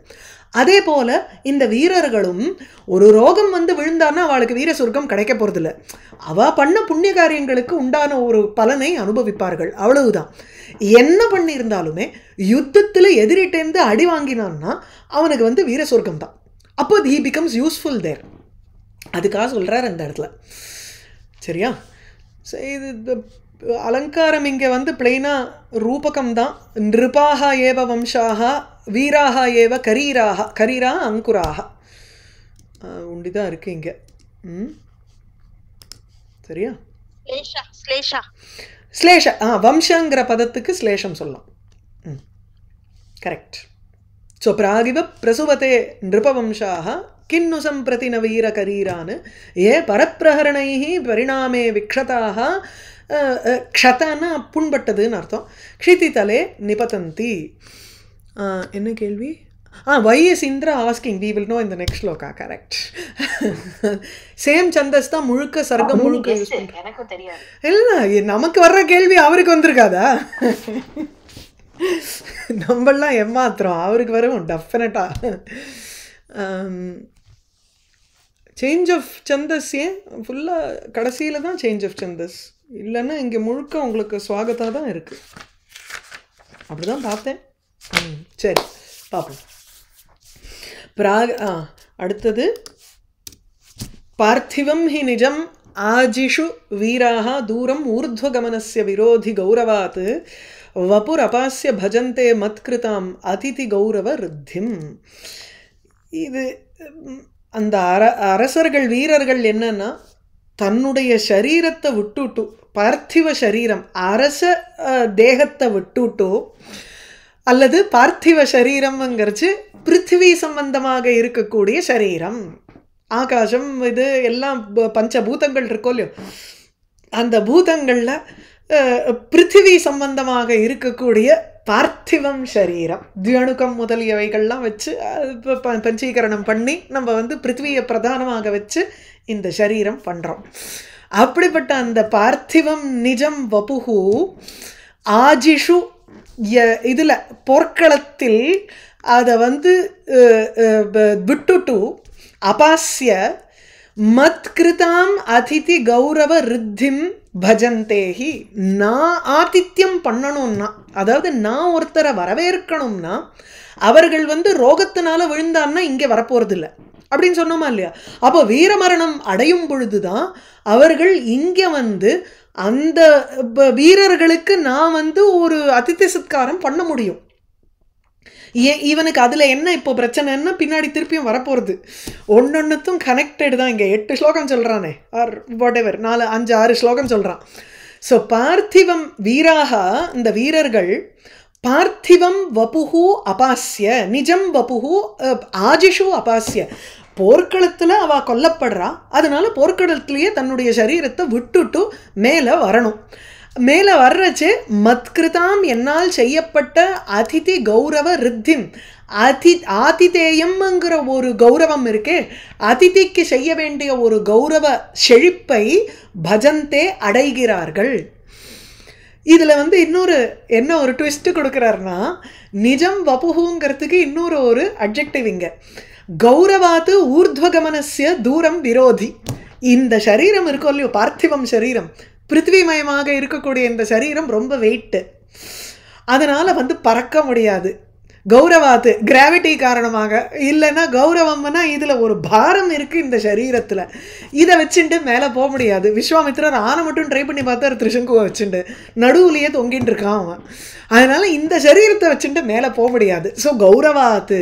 அதே போல் இந்த வீரர்களும் ஒரு ரோகம் வந்து விழுந்தான்னா அவளுக்கு வீர சொர்க்கம் கிடைக்க போகிறதில்ல. அவள் பண்ண புண்ணிய காரியங்களுக்கு உண்டான ஒரு பலனை அனுபவிப்பார்கள், அவ்வளவுதான். என்ன பண்ணியிருந்தாலுமே யுத்தத்தில் எதிரிட்டேருந்து அடி வாங்கினான்னா அவனுக்கு வந்து வீர சொர்க்கம் தான். அப்போ ஹி பிகம்ஸ் யூஸ்ஃபுல் தேர். அதுக்காக சொல்கிறார் இந்த இடத்துல. சரியா? இது அலங்காரம் இங்கே வந்து பிளெயினாக ரூபகம் தான். நிருபாக ஏவ வம்சாக வீராக ஏவ கரீராக, கரீரா அங்குராக உண்டிதான் இருக்குது இங்கே. சரியா? ஸ்லேஷ வம்சங்கிற பதத்துக்கு ஸ்லேஷம் சொல்லலாம். கரெக்ட். ஸோ பிராகிவ பிரசுவத்தே நிருபவம்சாக கின்னு சம்பிரதி ந வீர கரீரான் ஏ பரப்பிரகரணைஹி பரிணாமே விக்ஷதாக, க்ஷதன்னா புண்பட்டதுன்னு அர்த்தம். க்ஷிதிதலே நிபதந்தி. என்ன கேள்வி? why is Indra asking? We will know in the next shloka. Correct. Same சந்தஸ் தான் முழுக்க சர்க்கம் முழுக்க யூஸ் பண்ணுறேன். எனக்கும் தெரியாது. இல்லை, நமக்கு வர்ற கேள்வி அவருக்கு வந்திருக்காதா? நம்மளாம் ஏமாத்துறோம், அவருக்கு வரும் டெஃபினட்டாக. சேஞ்ச் ஆஃப் சந்தஸ் ஏன் ஃபுல்லாக கடைசியில் தான் சேஞ்ச் ஆஃப் சந்தஸ், இல்லைன்னா இங்கே முழுக்க உங்களுக்கு சுவாகத்தாக தான் இருக்குது. அப்படி தான் பார்த்தேன். சரி பார்ப்போம். அடுத்தது பார்த்திவம் ஹி நிஜம் ஆஜிஷு வீராக தூரம் ஊர்ಧ್ವகமனஸ்ய விரோதி கௌரவாத் வபுரபாஸ்ய பஜந்தே மத்கிருதாம் அதிதி கௌரவ ருத்திம். இது அந்த அரசர்கள் வீரர்கள் என்னன்னா தன்னுடைய சரீரத்தை விட்டுட்டு, பார்த்திவ சரீரம் அரச தேகத்தை விட்டுட்டு, அல்லது பார்த்திவ சரீரம்ங்கிறச்சு பிருத்திவி சம்பந்தமாக இருக்கக்கூடிய சரீரம், ஆகாசம் இது எல்லாம் பஞ்சபூதங்கள் இருக்கோ இல்லையோ, அந்த பூதங்களில் பிருத்திவி சம்பந்தமாக இருக்கக்கூடிய பார்த்திவம் சரீரம், தியணுக்கம் முதலியவைகள்லாம் வச்சு பஞ்சீகரணம் பண்ணி நம்ம வந்து பிருத்திவியை பிரதானமாக வச்சு இந்த சரீரம் பண்ணுறோம். அப்படிப்பட்ட அந்த பார்த்திவம் நிஜம் வபுகு ஆஜிஷு, இதில் போர்க்களத்தில் அதை வந்து விட்டுட்டு அபாஸ்ய மத்கிருதாம் அதிதி கௌரவ ரித்திம் பஜந்தேஹி. நான் ஆதித்யம் பண்ணணும்னா, அதாவது நான் ஒருத்தரை வரவேற்கணும்னா, அவர்கள் வந்து ரோகத்தினால விழுந்தான்னா இங்கே வரப்போகிறதில்ல அப்படின்னு சொன்னோமா இல்லையா? அப்போ வீரமரணம் அடையும் பொழுதுதான் அவர்கள் இங்கே வந்து அந்த வீரர்களுக்கு நான் வந்து ஒரு அதித்தி சத்காரம் பண்ண முடியும். இவனுக்கு அதில் என்ன இப்போ பிரச்சனைன்னா பின்னாடி திருப்பியும் வரப்போகிறது. ஒன்னொன்னுத்தும் கனெக்டட் தான். இங்கே 8 ஸ்லோகம் சொல்கிறானே, ஆர் வாட் எவர் 4 5 6 ஸ்லோகம் சொல்கிறான். ஸோ பார்த்திவம் வீராக, இந்த வீரர்கள் பார்த்திவம் வபுகு அபாஸ்ய நிஜம் வபுகு ஆஜிஷு அபாஸ்ய, போர்க்களத்தில் அவள் கொல்லப்படுறா, அதனால போர்க்களத்திலேயே தன்னுடைய சரீரத்தை விட்டுட்டு மேலே வரணும். மேலே வர்றச்சே மத்கிருதாம் என்னால் செய்யப்பட்ட அதிதி கௌரவ ரித்திம், ஆதிதேயம்ங்கிற ஒரு கௌரவம் இருக்கே, அதிதிக்கு செய்ய வேண்டிய ஒரு கௌரவ செழிப்பை பஜந்தே அடைகிறார்கள். இதில் வந்து இன்னொரு என்ன ஒரு ட்விஸ்ட்டு கொடுக்குறாருன்னா, நிஜம் வபுகுங்கிறதுக்கு இன்னொரு ஒரு அட்ஜெக்டிவ் இங்கே, கௌரவாத்து ஊர்த்வகமனஸ்ய தூரம் விரோதி. இந்த சரீரம் இருக்கோ இல்லையோ, பார்த்திவம் சரீரம், பிருத்திவிமயமாக இருக்கக்கூடிய இந்த சரீரம் ரொம்ப வெயிட்டு, அதனால் வந்து பறக்க முடியாது. கௌரவாத்து கிராவிட்டி காரணமாக, இல்லைன்னா கௌரவம்னா இதில் ஒரு பாரம் இருக்குது இந்த சரீரத்தில், இதை வச்சுட்டு மேலே போக முடியாது. விஸ்வாமித்திரர் ஆனை மட்டும் ட்ரை பண்ணி பார்த்தார், திரிசங்குவை வச்சுட்டு நடுவுலையே தொங்கிட்டு இருக்கான் அவன். அதனால் இந்த சரீரத்தை வச்சுட்டு மேலே போக முடியாது. ஸோ கௌரவாத்து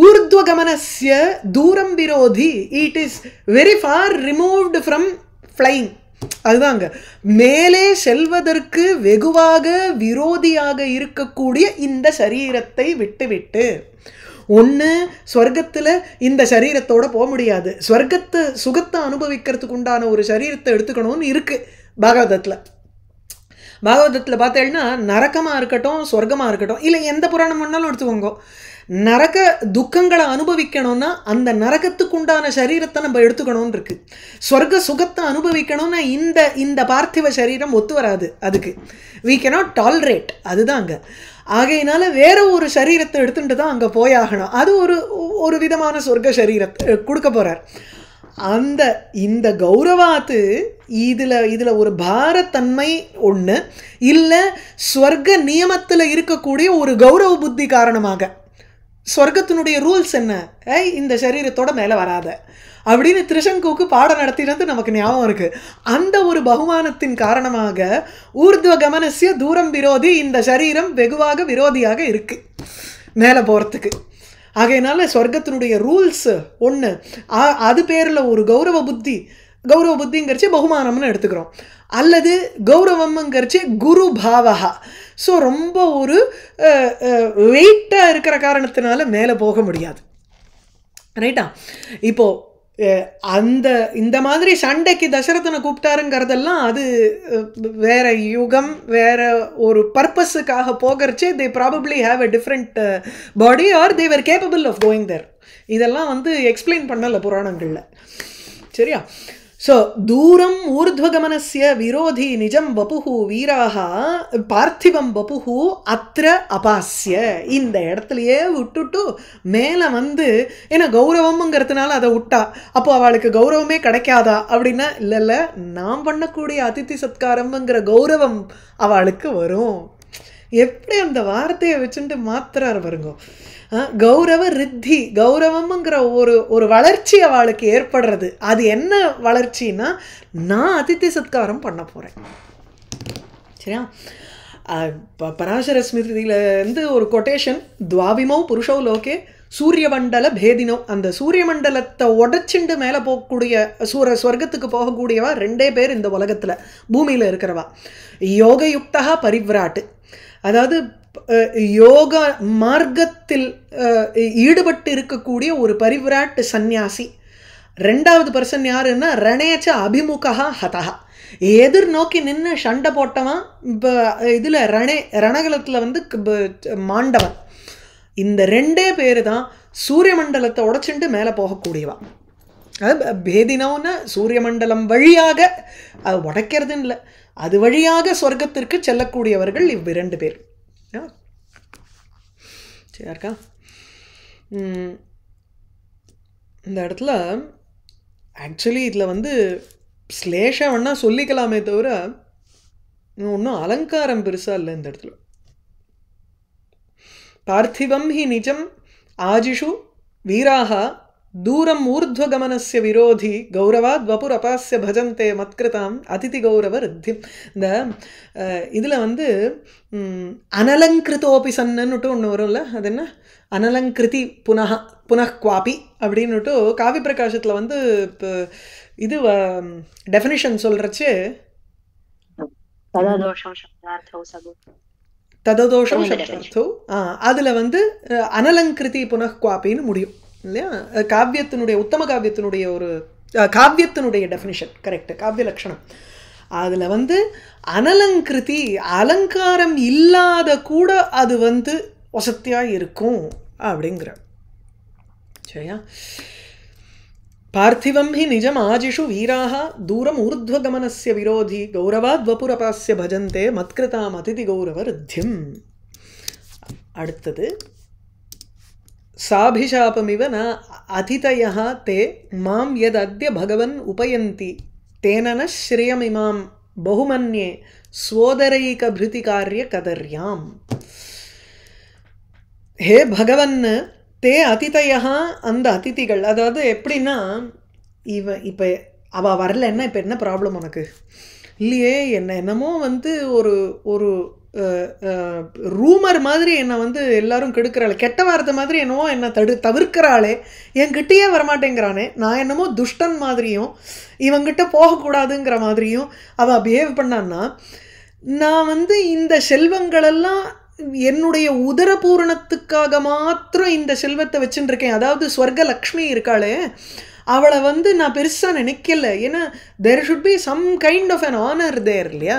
ஊர்த்வகமனஸ்ய தூரம் விரோதி, it is very far removed from flying. அதுதாங்க மேலே செல்வதற்கு வெகுவாக விரோதியாக இருக்கக்கூடிய இந்த சரீரத்தை விட்டு ஒன்று ஸ்வர்க்கத்தில் இந்த சரீரத்தோடு போக முடியாது, ஸ்வர்க்கத்தை சுகத்தை அனுபவிக்கிறதுக்கு உண்டான ஒரு சரீரத்தை எடுத்துக்கணும்னு இருக்குது பாகவதத்தில். பாகவதத்தில் பார்த்தேன்னா நரக்கமாக இருக்கட்டும் சொர்க்கமாக இருக்கட்டும், இல்லை எந்த புராணம் வேணாலும் எடுத்துக்கோங்க, நரக துக்கங்களை அனுபவிக்கணும்னா அந்த நரகத்துக்கு உண்டான சரீரத்தை நம்ம எடுத்துக்கணும்னு இருக்குது. ஸ்வர்க சுகத்தை அனுபவிக்கணும்னா இந்த பார்த்திவ சரீரம் ஒத்து வராது, அதுக்கு we cannot tolerate. அதுதாங்க. ஆகையினால வேற ஒரு சரீரத்தை எடுத்துட்டு தான் அங்கே போயாகணும். அது ஒரு விதமான சொர்க்க சரீரத்தை கொடுக்க போகிறார். இந்த கௌரவாத்து இதில் ஒரு பாரத்தன்மை ஒன்று இல்லை, ஸ்வர்க்க நியமத்தில் இருக்கக்கூடிய ஒரு கௌரவ புத்தி காரணமாக ஸ்வர்க்கத்தினுடைய ரூல்ஸ் என்ன, இந்த சரீரத்தோட மேலே வராத அப்படின்னு திரிசங்குவுக்கு பாடம் நடத்தினது நமக்கு ஞாபகம் இருக்குது. அந்த ஒரு பகுமானத்தின் காரணமாக ஊர்த்வ கமனஸ்ய தூரம் விரோதி, இந்த சரீரம் வெகுவாக விரோதியாக இருக்குது மேலே போகிறதுக்கு. ஆகையினால ஸ்வர்க்கத்தினுடைய ரூல்ஸ் ஒன்று, அது பேரில் ஒரு கௌரவ புத்திங்கிறச்சு பகுமானம்னு எடுத்துக்கிறோம், அல்லது கௌரவம்ங்கிறச்சு குரு பாவகா. ஸோ ரொம்ப ஒரு வெயிட்டாக இருக்கிற காரணத்தினால மேலே போக முடியாது. ரைட்டா? இப்போது இந்த மாதிரி சண்டைக்கு தசரதனை கூப்பிட்டாருங்கிறதெல்லாம் அது வேற யுகம், வேற ஒரு பர்பஸுக்காக போகிறச்சே they probably have a different body or they were capable of going there. இதெல்லாம் வந்து எக்ஸ்பிளைன் பண்ணல புராணங்களில். சரியா? ஸோ தூரம் ஊர்த்வகமனஸ்ய விரோதி நிஜம் வபுஹு வீராக பார்த்திவம் வபுஹு அத்திர அபாஸ்ய. இந்த இடத்துலையே விட்டுட்டு மேலே வந்து ஏன்னா கௌரவம்ங்கிறதுனால அதை விட்டா அப்போ அவளுக்கு கௌரவமே கிடைக்காதா அப்படின்னா, இல்லை நாம் பண்ணக்கூடிய அதித்தி சத்காரம்ங்கிற கௌரவம் அவளுக்கு வரும். எப்படி அந்த வார்த்தையை வச்சுட்டு மாத்திரார் வருங்க. கௌரவ ரித்தி, கௌரவம்ங்கிற ஒரு வளர்ச்சி அவளுக்கு ஏற்படுறது. அது என்ன வளர்ச்சின்னா, நான் அதித்தி சத்காரம் பண்ண போகிறேன். சரியா? பராசர ஸ்மிருதியிலேருந்து ஒரு கொட்டேஷன், துவாபிமோ புருஷோ லோகே சூரியமண்டல பேதினோ. அந்த சூரிய மண்டலத்தை உடச்சிண்டு மேலே போகக்கூடிய ஸ்வர்க்கத்துக்கு போகக்கூடியவா ரெண்டே பேர் இந்த உலகத்தில், பூமியில் இருக்கிறவா. யோகயுக்தா பரிவ்ராட்டு, அதாவது யோக மார்க்கத்தில் ஈடுபட்டு இருக்கக்கூடிய ஒரு பரிவிராட் சந்நியாசி. ரெண்டாவது பர்சன் யாருன்னா ரணேச்ச அபிமுகா ஹதா, எதிர்நோக்கி நின்று சண்டை போட்டவன். இப்போ இதில் ரணகலத்தில் வந்து மாண்டவன். இந்த ரெண்டே பேர் தான் சூரிய மண்டலத்தை உடைச்சிட்டு மேலே போகக்கூடியவா. அது பேதினோன்னு சூரிய மண்டலம் வழியாக, அது உடைக்கிறதுன்னு இல்லை, அது வழியாக சொர்க்கத்திற்கு செல்லக்கூடியவர்கள் இவ்விரண்டு பேர். சரிக்கா? இந்த இடத்துல ஆக்சுவலி இதில் வந்து ஸ்லேஷம் வேணா சொல்லிக்கலாமே தவிர ஒன்றும் அலங்காரம் பெருசாக இல்லை இந்த இடத்துல. பார்த்திவம் ஹி நிஜம் ஆஜிஷு வீராக தூரம் ஊர்த்வகமனஸ்ய விரோதி கௌரவாத் வபுர் அபாஸ்ய பஜந்தே மத்கிருதாம் அதிதி கௌரவ ரித்திம். இந்த இதில் வந்து அனலங்கிருத்தோபி சன்னுட்டு ஒன்று வரும்ல, அது என்ன அனலங்கிருதி புனഃக்வாபி அப்படின்னுட்டு காவி பிரகாசத்தில் வந்து இப்போ இது டெஃபினிஷன் சொல்கிறச்சு தததோஷம் சப்தார்த்தோ, அதில் வந்து அனலங்கிருதி புனഃக்வாபின்னு முடியும். இல்லையா? காவியத்தினுடைய உத்தம காவியத்தினுடைய ஒரு காவியத்தினுடைய டெஃபினிஷன் கரெக்ட், காவிய லட்சணம். அதில் வந்து அனலங்கிருதி அலங்காரம் இல்லாத கூட அது வந்து வசத்தியாக இருக்கும் அப்படிங்கிற. சரியா? பார்த்திவம் ஹி நிஜம் ஆஜிஷு வீராக தூரம் ஊர்த்வகமனஸ்ய விரோதி கௌரவாத் வபுரபாஸ்ய பஜந்தே மத்கிருதாம் அதிதி கௌரவ ருத்தியம். அடுத்தது சாபிஷாபமிவ ந அதிதயः தே மாம் யத் அத்ய பகவன் உபயந்தி தேன ந ஸ்ரேயமிமாம் பகுமன்யே ஸ்வோதரைக பிருதி காரிய கதர்யாம். ஹே பகவன் தே அதிதயா, அந்த அதிதிகள், அதாவது எப்படின்னா இப்போ அவள் வரலன்னா இப்போ என்ன ப்ராப்ளம் உனக்கு இல்லையே, என்னமோ வந்து ஒரு ஒரு ரூமர் மாதிரி என்னை வந்து எல்லாரும் கெடுக்கிறாளே, கெட்ட வார்த்தை மாதிரி என்னவோ என்னை தவிர்க்கிறாளே, என்கிட்டயே வரமாட்டேங்கிறானே, நான் என்னமோ துஷ்டன் மாதிரியும் இவங்கிட்ட போகக்கூடாதுங்கிற மாதிரியும் அவள் பிஹேவ் பண்ணான்னா, நான் வந்து இந்த செல்வங்களெல்லாம் என்னுடைய உதரபூரணத்துக்காக மாத்திரம் இந்த செல்வத்தை வச்சுட்டு இருக்கேன். அதாவது ஸ்வர்க லக்ஷ்மி இருக்காளே, அவளை வந்து நான் பெருசாக நினைக்கல. ஏன்னா there should be some kind of an honour there இல்லையா?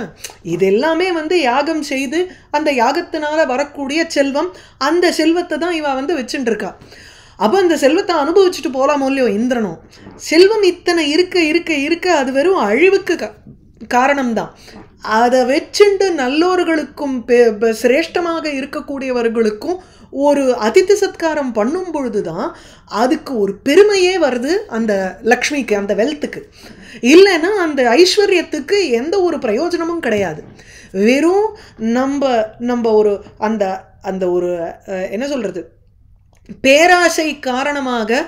இது எல்லாமே வந்து யாகம் செய்து அந்த யாகத்தினால வரக்கூடிய செல்வம், அந்த செல்வத்தை தான் இவள் வந்து வச்சுட்டு இருக்கா. அப்போ அந்த செல்வத்தை அனுபவிச்சுட்டு போகலாமோ இல்லையோ இந்திரனும். செல்வம் இத்தனை இருக்க இருக்க இருக்க அது வெறும் அழிவுக்கு காரணம்தான். அதை வச்சுண்டு நல்லோர்களுக்கும் சிரேஷ்டமாக இருக்கக்கூடியவர்களுக்கும் ஒரு அதிதி சத்காரம் பண்ணும் பொழுது தான் அதுக்கு ஒரு பெருமையே வருது அந்த லக்ஷ்மிக்கு, அந்த வெல்த்துக்கு. இல்லைன்னா அந்த ஐஸ்வர்யத்துக்கு எந்த ஒரு பிரயோஜனமும் கிடையாது. வெறும் நம்ம ஒரு அந்த அந்த ஒரு என்ன சொல்கிறது, பேராசை காரணமாக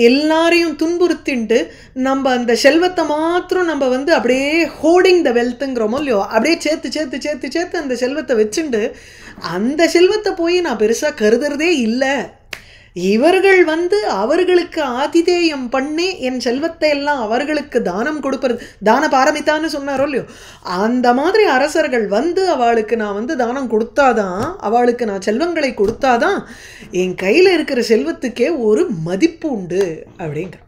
எல்லாரையும் துன்புறுத்தின்ட்டு நம்ம அந்த செல்வத்தை மாத்திரம் நம்ம வந்து அப்படியே ஹோர்டிங் த வெல்த்துங்கிறோமோ இல்லையோ, அப்படியே சேர்த்து சேர்த்து சேர்த்து சேர்த்து அந்த செல்வத்தை வச்சுண்டு அந்த செல்வத்தை போய் நான் பெருசாக கருதுறதே இல்லை. இவர்கள் வந்து அவர்களுக்கு ஆதிதேயம் பண்ணி என் செல்வத்தை எல்லாம் அவர்களுக்கு தானம் கொடுப்பது, தான பாரமித்தான்னு சொன்னாரோ இல்லையோ, அந்த மாதிரி அரசர்கள் வந்து அவளுக்கு நான் வந்து தானம் கொடுத்தாதான், அவளுக்கு நான் செல்வங்களை கொடுத்தாதான் என் கையில் இருக்கிற செல்வத்துக்கே ஒரு மதிப்பு உண்டு அப்படிங்கிற.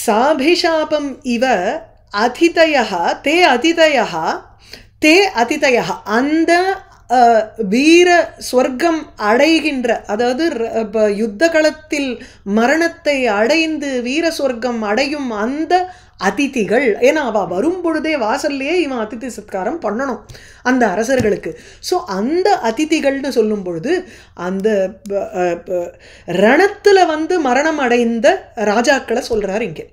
சாபிஷாபம் இவ அதிதயா தே அதிதயா தே அதிதயா, அந்த வீர ஸ்வர்க்கம் அடைகின்ற, அதாவது யுத்த களத்தில் மரணத்தை அடைந்து வீர ஸ்வர்க்கம் அடையும் அந்த அதிதிகள். ஏன்னா அவள் வரும் பொழுதே வாசல்லையே இவன் அதிதி சத்காரம் பண்ணணும் அந்த அரசர்களுக்கு. ஸோ அந்த அதிதிகள்னு சொல்லும் பொழுது அந்த ரணத்தில் வந்து மரணம் அடைந்த ராஜாக்களை சொல்கிறார் இங்கே.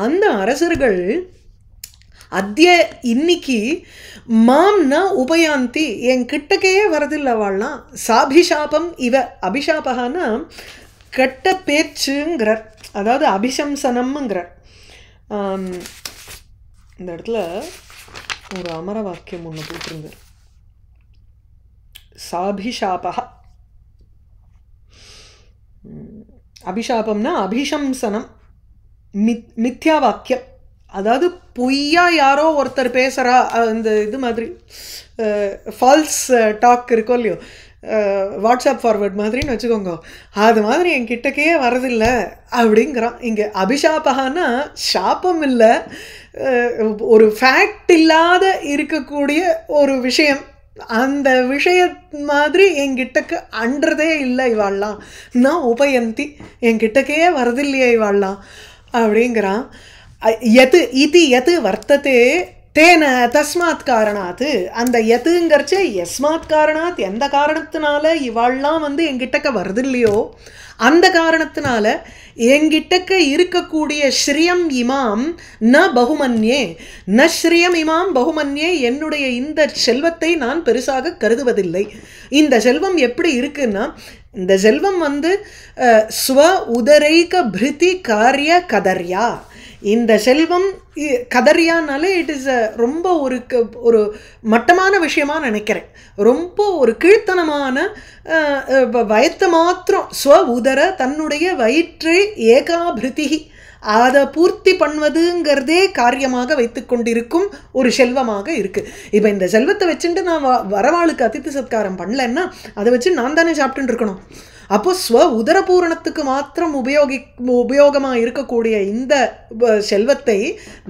அந்த அரசர்கள் அத்திய இன்னைக்கு மாம் ந உபயாந்தி, என் கிட்டக்கையே வரதில்லை அவள்லாம். சாபிஷாபம் இவ, அபிஷாபகான்னா கெட்ட பேச்சுங்கிறார், அதாவது அபிசம்சனம்ங்கிறார். இந்த இடத்துல ஒரு அமர வாக்கியம் ஒன்று போட்டிருந்தார். சாபிஷாபா, அபிஷாபம்னா அபிசம்சனம், மித்யா வாக்கியம். அதாவது பொய்யா யாரோ ஒருத்தர் பேசுகிறா, இந்த இது மாதிரி ஃபால்ஸ் டாக் இருக்கோ இல்லையோ, வாட்ஸ்அப் ஃபார்வர்ட் மாதிரின்னு வச்சுக்கோங்க, அது மாதிரி என் கிட்டக்கே வரதில்லை அப்படிங்கிறான் இங்கே. அபிஷாபகான்னா சாபம் இல்லை, ஒரு ஃபேக்ட் இல்லாத இருக்கக்கூடிய ஒரு விஷயம், அந்த விஷய மாதிரி என்கிட்டக்கு அன்றதே இல்லை இவாள்லாம். நான் உபயந்தி, என்கிட்டக்கே வரதில்லையே இவாள்லாம் அப்படிங்கிறான். யத் இது யத் வர்த்ததே தேன தஸ்மாத் காரணாத்து, அந்த யத்துங்கிறச்சே யஸ்மாத் காரணாத், எந்த காரணத்தினால இவாள்லாம் வந்து என்கிட்டக்க வருதில்லையோ அந்த காரணத்தினால என்கிட்டக்க இருக்கக்கூடிய ஸ்ரீயம் இமாம் ந பகுமன்யே, ந ஸ்ரீயம் இமாம் பகுமன்யே, என்னுடைய இந்த செல்வத்தை நான் பெருசாக கருதுவதில்லை. இந்த செல்வம் எப்படி இருக்குன்னா, இந்த செல்வம் வந்து ஸ்வ உதரைக பிருதி காரிய கதர்யா, இந்த செல்வம் கதறியானாலே இட் இஸ் ரொம்ப ஒரு மட்டமான விஷயமா நினைக்கிறேன். ரொம்ப ஒரு கீழ்த்தனமான வயத்தை மாத்திரம் ஸ்வ உதர, தன்னுடைய வயிற்றை ஏகாபிருதி அதை பூர்த்தி பண்ணுவதுங்கிறதே காரியமாக வைத்து கொண்டிருக்கும் ஒரு செல்வமாக இருக்குது. இப்போ இந்த செல்வத்தை வச்சுட்டு நான் வரவாளுக்கு அதித்தி சத்காரம் பண்ணலன்னா அதை வச்சு நான் தானே சாப்பிட்டுட்டு இருக்கணும். அப்போ ஸ்வ உதரபூரணத்துக்கு மாத்திரம் உபயோகமாக இருக்கக்கூடிய இந்த செல்வத்தை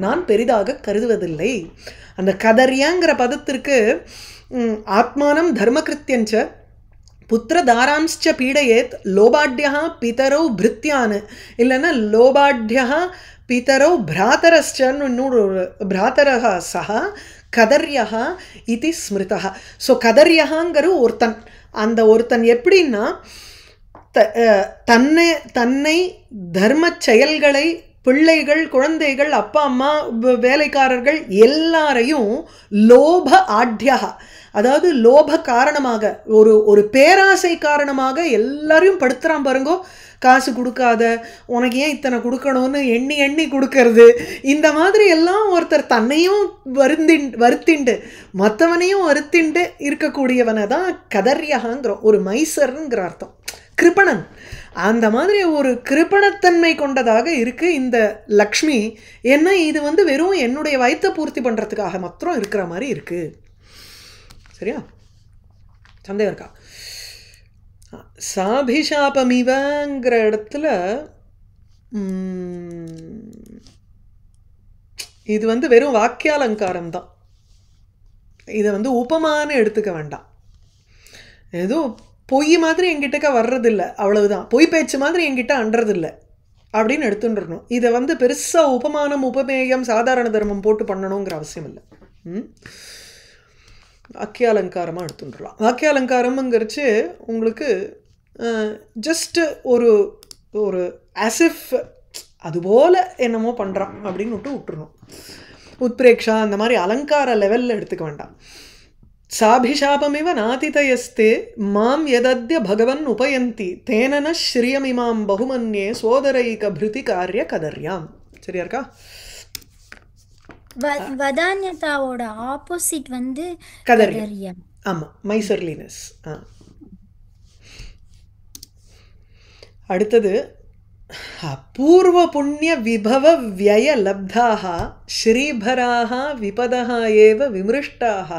நான் பெரிதாக கருதுவதில்லை. அந்த கதர்யங்கிற பதத்திற்கு ஆத்மானம் தர்மகிருத்தியஞ்ச புத்திரதாராம்ச்ச பீடயேத் லோபாட்யா பிதரோ பிருத்தியான் இல்லைன்னா லோபாட்யா பிதரோ பிராதரஸ்சன்னு இன்னொரு பிராதரஹா சஹா கதர்யா இது ஸ்மிருதா. ஸோ கதர்யகாங்கிற ஒருத்தன், அந்த ஒருத்தன் எப்படின்னா தன்னை தர்ம செயல்களை பிள்ளைகள் குழந்தைகள் அப்பா அம்மா வேலைக்காரர்கள் எல்லாரையும் லோப ஆட்யா, அதாவது லோப காரணமாக ஒரு பேராசை காரணமாக எல்லாரையும் படுத்துறான் பாருங்கோ. காசு கொடுக்காத, உனக்கு ஏன் இத்தனை கொடுக்கணும்னு எண்ணி எண்ணி கொடுக்கறது, இந்த மாதிரி எல்லாம் ஒருத்தர் தன்னையும் வருத்திண்டு மற்றவனையும் வருத்திண்டு இருக்கக்கூடியவனை தான் கதர்யகாங்கிறோம். ஒரு மைசர்ங்கிற அர்த்தம், கிருபணன். அந்த மாதிரி ஒரு கிருபணத்தன்மை கொண்டதாக இருக்கு இந்த லக்ஷ்மி. ஏன்னா இது வெறும் என்னுடைய வயிற்றை பூர்த்தி பண்ணுறதுக்காக மாத்திரம் இருக்கிற மாதிரி இருக்கு. சரியா? சந்தேகம் இருக்கா? சாபிஷாபமிவங்கிற இடத்துல இது வெறும் வாக்கியாலங்காரம் தான். இதை உபமானு எடுத்துக்க வேண்டாம். ஏதோ பொய் மாதிரி என்கிட்டக்க வர்றதில்லை, அவ்வளவுதான். பொய் பேச்சு மாதிரி என்கிட்ட அன்றதில்லை அப்படின்னு எடுத்துட்டுருணும். இதை பெருசாக உபமானம் உபமேயம் சாதாரண தர்மம் போட்டு பண்ணணுங்கிற அவசியம் இல்லை. வாக்கியாலங்காரமாக எடுத்துட்டுலாம். வாக்கியாலங்காரம்ங்கிறச்சு உங்களுக்கு ஜஸ்ட் ஒரு ஆசிஃப் அதுபோல் என்னமோ பண்ணுறான் அப்படின்னு விட்டுறணும். உத்பிரேக்ஷா அந்த மாதிரி அலங்கார லெவலில் எடுத்துக்க வேண்டாம். சாபிஷாபமிவ நாதிதயஸ்தே மாம் யதத்ய பகவன் உபயந்தி தேனன ஸ்ரீயமிமாம் பகுமன்யே சோதரைக பிருதி காரிய கதர்யாம். சரியா இருக்கா? வதான்யதாவோட ஆப்போசிட் கதர்யம். ஆமா, மைசர்லினஸ். அடுத்தது பூர்வ புண்ணிய விபவ வியய லப்தாக ஸ்ரீபராக விபதः ஏவ விமிருஷ்டாக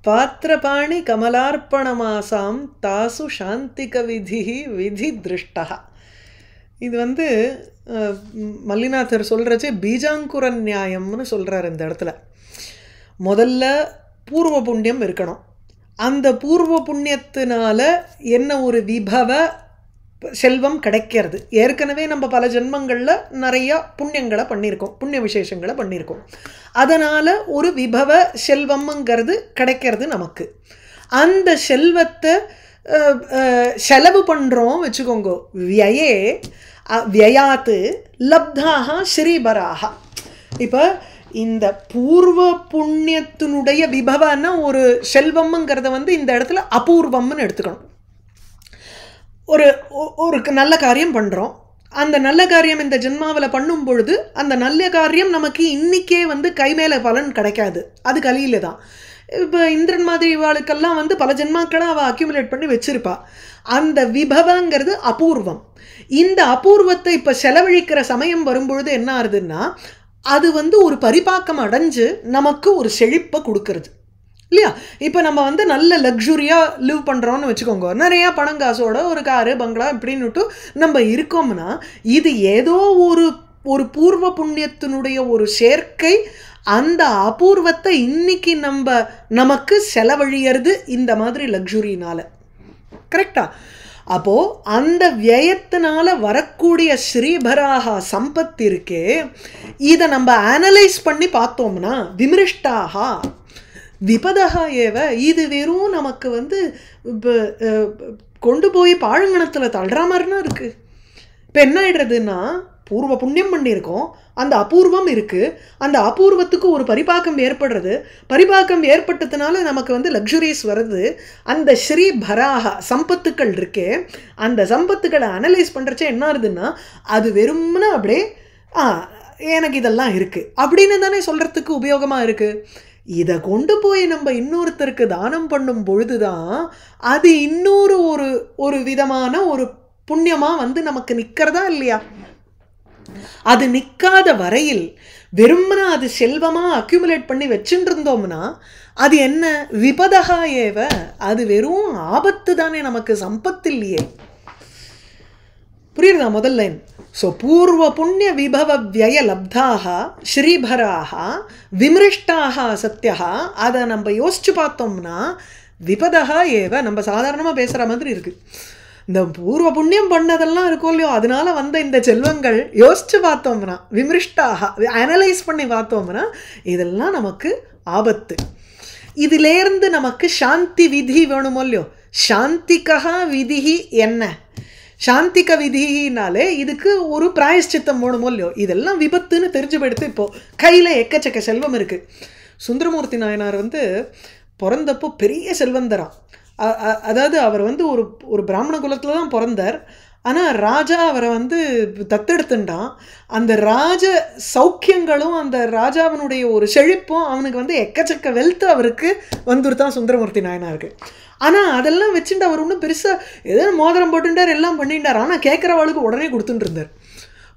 பாத்திரபாணி கமலார்ப்பணமாசாம் தாசு சாந்திக விதி திருஷ்டா. இது மல்லிநாதர் சொல்கிறச்சே பீஜாங்குர நியாயம்னு சொல்கிறார் இந்த இடத்துல. முதல்ல பூர்வ புண்ணியம் இருக்கணும். அந்த பூர்வ புண்ணியத்தினால என்ன ஒரு விபவ செல்வம் கிடைக்கிறது. ஏற்கனவே நம்ம பல ஜென்மங்களில் நிறையா புண்ணியங்களை பண்ணியிருக்கோம், புண்ணிய விசேஷங்களை பண்ணியிருக்கோம். அதனால் ஒரு விபவ செல்வம்ங்கிறது கிடைக்கிறது நமக்கு. அந்த செல்வத்தை செலவு பண்ணுறோம் வச்சுக்கோங்க. வியாத்து லப்தாக ஸ்ரீபராக. இப்போ இந்த பூர்வ புண்ணியத்தினுடைய விபவன்னா ஒரு செல்வம்ங்கிறத இந்த இடத்துல அபூர்வம்னு எடுத்துக்கணும். ஒரு நல்ல காரியம் பண்ணுறோம். அந்த நல்ல காரியம் இந்த ஜென்மாவில் பண்ணும் பொழுது அந்த நல்ல காரியம் நமக்கு இன்றைக்கே கை மேலே பலன் கிடைக்காது, அது கலியில் தான். இப்போ இந்திரன் மாதிரி இவாளுக்கெல்லாம் பல ஜென்மாக்களை அவள் அக்யூமுலேட் பண்ணி வச்சுருப்பா. அந்த விபவங்கிறது அபூர்வம். இந்த அபூர்வத்தை இப்போ செலவழிக்கிற சமயம் வரும்பொழுது என்ன ஆகுதுன்னா அது ஒரு பரிபாக்கம் அடைஞ்சு நமக்கு ஒரு செழிப்பை கொடுக்கறது இல்லையா? இப்போ நம்ம நல்ல லக்ஸுரியாக லிவ் பண்ணுறோன்னு வச்சுக்கோங்க. நிறையா பணங்காசோட ஒரு காரு பங்களா இப்படின்னுட்டு நம்ம இருக்கோம்னா இது ஏதோ ஒரு பூர்வ புண்ணியத்தினுடைய ஒரு சேர்க்கை. அந்த அபூர்வத்தை இன்னைக்கு நமக்கு செலவழியறது இந்த மாதிரி லக்ஸுரினால. கரெக்டா? அப்போது அந்த வியயத்தினால வரக்கூடிய ஸ்ரீபராக சம்பத்து இருக்கே, இதை நம்ம அனலைஸ் பண்ணி பார்த்தோம்னா விமிருஷ்டாக விபதக ஏவ, இது வெறும் நமக்கு கொண்டு போய் பாழுங்கணத்தில் தள்ளுற மாதிரினா இருக்குது. இப்போ என்ன ஆகிடுறதுன்னா பூர்வ புண்ணியம் பண்ணியிருக்கோம், அந்த அபூர்வம் இருக்குது, அந்த அபூர்வத்துக்கு ஒரு பரிபாக்கம் ஏற்படுறது. பரிபாக்கம் ஏற்பட்டதுனால நமக்கு லக்ஸுரிஸ் வருது. அந்த ஸ்ரீ பராக சம்பத்துக்கள் இருக்கே, அந்த சம்பத்துக்களை அனலைஸ் பண்ணுறச்சே என்ன ஆகுதுன்னா அது வெறும்னா அப்படியே எனக்கு இதெல்லாம் இருக்குது அப்படின்னு தானே சொல்கிறதுக்கு உபயோகமாக இருக்குது. இதை கொண்டு போய் நம்ம இன்னொருத்தருக்கு தானம் பண்ணும் பொழுது தான் அது இன்னொரு ஒரு விதமான ஒரு புண்ணியமாக நமக்கு நிற்கிறதா இல்லையா? அது நிற்காத வரையில் வெறும்னா அது செல்வமாக அக்யூமுலேட் பண்ணி வச்சுட்டு இருந்தோம்னா அது என்ன விபதகா ஏவ, அது வெறும் ஆபத்து தானே, நமக்கு சம்பத்து இல்லையே. புரியுறதா முதல் லைன்? ஸோ பூர்வ புண்ணிய விபவ விய லப்தாக ஸ்ரீபராக விமிருஷ்டாக சத்யா. அதை நம்ம யோசிச்சு பார்த்தோம்னா விபதா ஏவ, நம்ம சாதாரணமாக பேசுகிற மாதிரி இருக்குது. இந்த பூர்வ புண்ணியம் பண்ணதெல்லாம் இருக்கும் இல்லையோ, அதனால வந்த இந்த செல்வங்கள் யோசிச்சு பார்த்தோம்னா விமிருஷ்டாக அனலைஸ் பண்ணி பார்த்தோம்னா இதெல்லாம் நமக்கு ஆபத்து. இதிலேருந்து நமக்கு சாந்தி விதி வேணுமோ இல்லையோ, சாந்திக்கா விதிஹி என்ன, சாந்திக விதினாலே இதுக்கு ஒரு பிராயஷ்சித்தம் வேணுமோ இல்லையோ, இதெல்லாம் விபத்துன்னு தெரிஞ்சு போயிடுத்து. இப்போது கையில் எக்கச்சக்க செல்வம் இருக்குது. சுந்தரமூர்த்தி நாயனார் வந்து பிறந்தப்போ பெரிய செல்வந்தரான். அதாவது அவர் வந்து ஒரு பிராமண குலத்தில் தான் பிறந்தார். ஆனால் ராஜா அவரை வந்து தத்தெடுத்துட்டான். அந்த ராஜ சௌக்கியங்களும் அந்த ராஜாவினுடைய ஒரு செழிப்பும் அவனுக்கு வந்து எக்கச்சக்க வெல்த் அவருக்கு வந்துருத்தான் சுந்தரமூர்த்தி நாயனாருக்கு. ஆனால் அதெல்லாம் வச்சுட்டு அவர் ஒன்றும் பெருசாக ஏதோ மோதிரம் போட்டுட்டார், எல்லாம் பண்ணிட்டார். ஆனால் கேட்குறவாளுக்கு உடனே கொடுத்துட்டு இருந்தார்.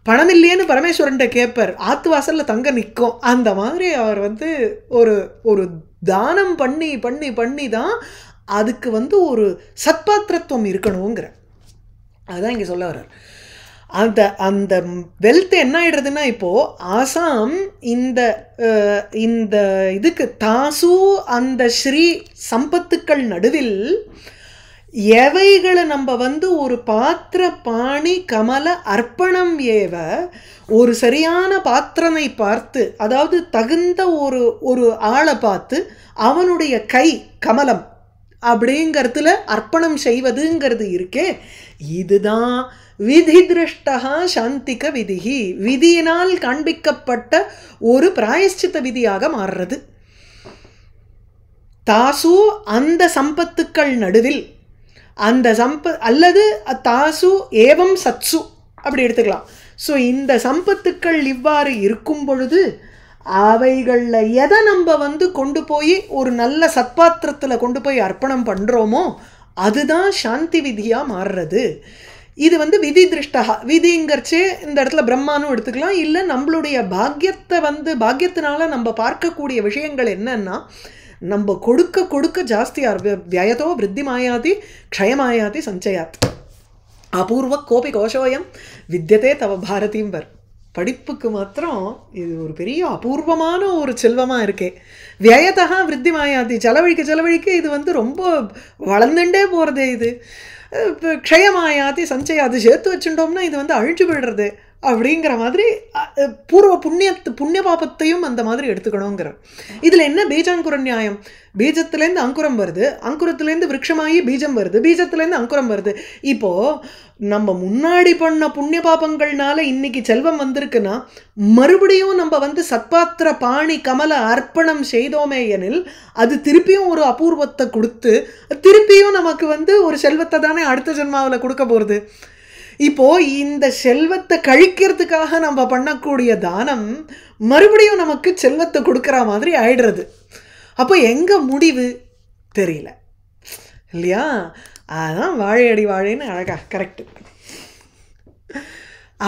பணம் இல்லையேன்னு பரமேஸ்வரன்ட்ட கேட்பார், ஆத்து வாசலில் தங்க நிற்கும். அந்த மாதிரி அவர் வந்து ஒரு தானம் பண்ணி பண்ணி பண்ணி தான் அதுக்கு வந்து ஒரு சத்பாத்திரத்துவம் இருக்கணுங்கிற அதுதான் இங்கே சொல்ல வர்றார். அந்த அந்த வெல்த் என்ன ஆயிடுறதுன்னா, இப்போது ஆசாம் இந்த இதுக்கு தாசு அந்த ஸ்ரீ சம்பத்துக்கள் நடுவில் எவைகளை நம்ம வந்து ஒரு பாத்திர பாணி கமல அர்ப்பணம் ஏவ, ஒரு சரியான பாத்திரனை பார்த்து, அதாவது தகுந்த ஒரு ஆளை பார்த்து அவனுடைய கை கமலம் அப்படிங்கிறதுல அர்ப்பணம் செய்வதுங்கிறது இருக்கே, இதுதான் விதி திருஷ்டா சாந்திக விதிஹி, விதியினால் காண்பிக்கப்பட்ட ஒரு பிராயஷ்சித்த விதியாக மாறுறது. தாசு அந்த சம்பத்துக்கள் நடுவில், அந்த அல்லது தாசு ஏவம் சத்சு அப்படி எடுத்துக்கலாம். ஸோ இந்த சம்பத்துக்கள் இவ்வாறு இருக்கும் பொழுது அவைகளில் எதை நம்ம வந்து கொண்டு போய் ஒரு நல்ல சத்பாத்திரத்தில் கொண்டு போய் அர்ப்பணம் பண்ணுறோமோ அதுதான் சாந்தி விதியாக மாறுறது. இது வந்து விதி திருஷ்டகா, விதிங்கிறச்சே இந்த இடத்துல பிரம்மானும் எடுத்துக்கலாம். இல்லை நம்மளுடைய பாக்கியத்தை வந்து பாக்கியத்தினால நம்ம பார்க்கக்கூடிய விஷயங்கள் என்னன்னா, நம்ம கொடுக்க கொடுக்க ஜாஸ்தியாக வியதோ விருத்தி மாயாதி க்ஷயமாயாதி சஞ்சயாத் அபூர்வ கோபி கோஷோயம் வித்தியதே தவ பாரதிம்பர். படிப்புக்கு மாத்திரம் இது ஒரு பெரிய அபூர்வமான ஒரு செல்வமாக இருக்கே. வியதா விருத்தி மாயாதி, செலவழிக்க இது வந்து ரொம்ப வளர்ந்துட்டே போகிறதே. இது க்ஷயமாயாதி சஞ்சயாது, சேர்த்து வச்சுட்டோம்னா இது வந்து அழிஞ்சு போயிடுறது அப்படிங்கிற மாதிரி பூர்வ புண்ணிய பாபத்தையும் அந்த மாதிரி எடுத்துக்கணுங்கிற. இதில் என்ன பீஜாங்குர நியாயம்? பீஜத்துலேருந்து அங்குரம் வருது, அங்குரத்துலேருந்து விருட்சமாகி பீஜம் வருது, பீஜத்துலேருந்து அங்குரம் வருது. இப்போது நம்ம முன்னாடி பண்ண புண்ணிய பாபங்கள்னால இன்னைக்கு செல்வம் வந்திருக்குன்னா மறுபடியும் நம்ம வந்து சத்பாத்திர பாணி கமல அர்ப்பணம் செய்தோமே எனில் அது திருப்பியும் ஒரு அபூர்வத்தை கொடுத்து திருப்பியும் நமக்கு வந்து ஒரு செல்வத்தை தானே அடுத்த ஜென்மாவில் கொடுக்க போகிறது. இப்போது இந்த செல்வத்தை கழிக்கிறதுக்காக நம்ம பண்ணக்கூடிய தானம் மறுபடியும் நமக்கு செல்வத்தை கொடுக்குற மாதிரி ஆயிடுறது. அப்போ எங்கே முடிவு தெரியல இல்லையா? அதான் வாழையடி வாழைன்னு அழகா கரெக்டு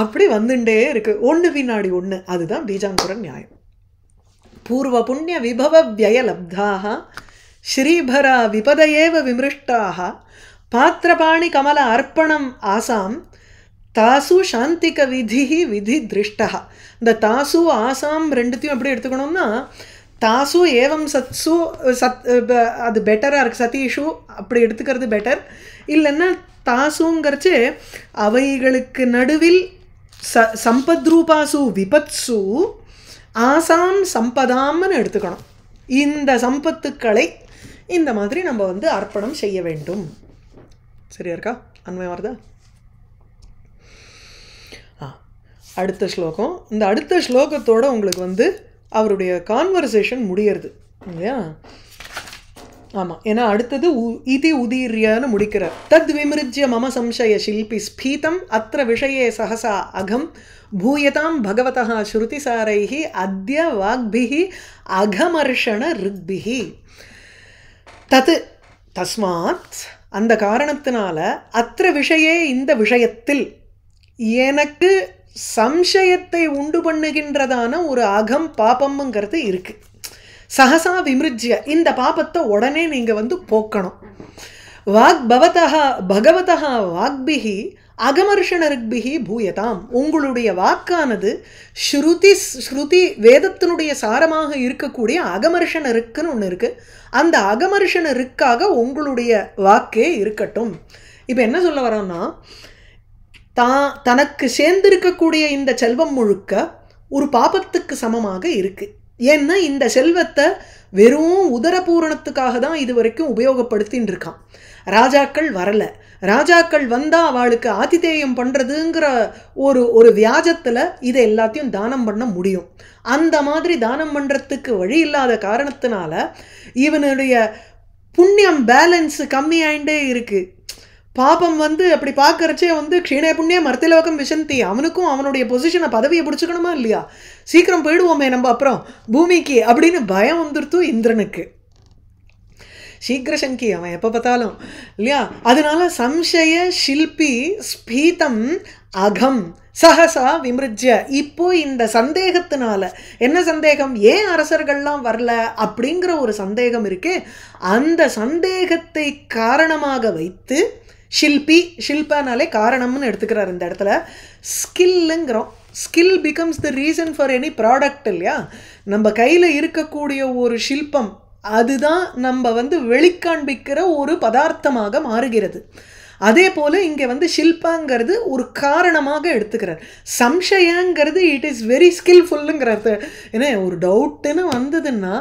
அப்படி வந்துட்டே இருக்கு, ஒன்று பின்னாடி ஒன்று. அதுதான் பீஜாங்குர நியாயம். பூர்வ புண்ணிய விபவ விய லப்தாக ஸ்ரீபரா விபதயேவ விமிருஷ்டாக பாத்திரபாணி கமல அர்ப்பணம் ஆசாம் தாசு சாந்திக விதிஹி விதி திருஷ்டா. இந்த தாசு ஆசாம் ரெண்டுத்தையும் எப்படி எடுத்துக்கணும்னா, தாசு ஏவம் சத்சு அது பெட்டராக இருக்குது, சதீஷு அப்படி எடுத்துக்கிறது பெட்டர். இல்லைன்னா தாசுங்கிறச்சு அவைகளுக்கு நடுவில் சம்பத்ரூபாசு விபத்சு ஆசாம் சம்பதாம்னு எடுத்துக்கணும். இந்த சம்பத்துக்களை இந்த மாதிரி நம்ம வந்து அர்ப்பணம் செய்ய வேண்டும். சரியா இருக்கா? அண்மை வருதா? அடுத்த ஸ்லோகம். இந்த அடுத்த ஸ்லோகத்தோட உங்களுக்கு வந்து அவருடைய கான்வர்சேஷன் முடியறது இல்லையா? ஆமாம், ஏன்னா அடுத்தது இதி உதீர்யான்னு முடிக்கிறார். தத் விமிருஜ்ய மம சம்சய ஷில்பி ஸ்பீதம் அத்திர விஷயே சகசா அகம் பூயதாம் பகவதா ஸ்ருதிசாரைஹி அத்ய வாக்பிஹி அகமர்ஷண ரிக்பிஹி. தத் தஸ்மாத் அந்த காரணத்தினால அத்திர விஷயே இந்த விஷயத்தில் எனக்கு சம்சயத்தை உண்டு பண்ணுகின்றதான ஒரு அகம் பாபம்ங்கிறது இருக்குது. சகசா விமிருஜ்ய இந்த பாபத்தை உடனே நீங்கள் வந்து போக்கணும். வாக் பவதா பகவதா வாக்பிஹி அகமர்ஷண ரிக்பிஹி பூயதாம், உங்களுடைய வாக்கானது ஸ்ருதி வேதத்தினுடைய சாரமாக இருக்கக்கூடிய அகமர்ஷண ரிக்குன்னு ஒன்று இருக்குது, அந்த அகமர்ஷண ரிக்காக உங்களுடைய வாக்கே இருக்கட்டும். இப்போ என்ன சொல்ல வரோன்னா, தனக்கு சேர்ந்திருக்கக்கூடிய இந்த செல்வம் முழுக்க ஒரு பாபத்துக்கு சமமாக இருக்குது. ஏன்னா இந்த செல்வத்தை வெறும் உதரபூரணத்துக்காக தான் இது வரைக்கும் உபயோகப்படுத்தின்னு இருக்கான். ராஜாக்கள் வரலை, ராஜாக்கள் வந்தால் அவளுக்கு ஆதிதேயம் பண்ணுறதுங்கிற ஒரு வியாஜத்தில் இதை எல்லாத்தையும் தானம் பண்ண முடியும். அந்த மாதிரி தானம் பண்ணுறதுக்கு வழி இல்லாத காரணத்தினால இவனுடைய புண்ணியம் பேலன்ஸு கம்மியாயிண்டே இருக்குது. பாபம் அப்படி பார்க்கறச்சே க்ஷீணே புண்ணிய மர்த்திலோகம் விசந்தி, அவனுக்கும் அவனுடைய பொசிஷனை பதவியை பிடிச்சிக்கணுமா இல்லையா, சீக்கிரம் போயிடுவோமே நம்ம அப்புறம் பூமிக்கு அப்படின்னு பயம் வந்துருத்து இந்திரனுக்கு. சீக்கிரசங்கி அவன் எப்போ பார்த்தாலும் இல்லையா. அதனால சம்சய ஷில்பி ஸ்பீதம் அகம் சஹசா விமிருஜ்ய. இப்போ இந்த சந்தேகத்தினால, என்ன சந்தேகம், ஏன் அரசர்கள்லாம் வரல அப்படிங்கிற ஒரு சந்தேகம் இருக்கு, அந்த சந்தேகத்தை காரணமாக வைத்து ஷில்பி, ஷில்பானாலே காரணம்னு எடுத்துக்கிறார் இந்த இடத்துல. ஸ்கில்லுங்கிறோம், skill becomes the reason for any product இல்லையா. நம்ம கையில் இருக்கக்கூடிய ஒரு ஷில்பம் அதுதான் நம்ம வெளிக்காண்பிக்கிற ஒரு பதார்த்தமாக மாறுகிறது. அதே போல் இங்கே ஷில்பாங்கிறது ஒரு காரணமாக எடுத்துக்கிறார். சம்சயங்கிறது இட் இஸ் வெரி ஸ்கில்ஃபுல்லுங்கிறது. ஏன்னா ஒரு டவுட்டுன்னு வந்ததுன்னா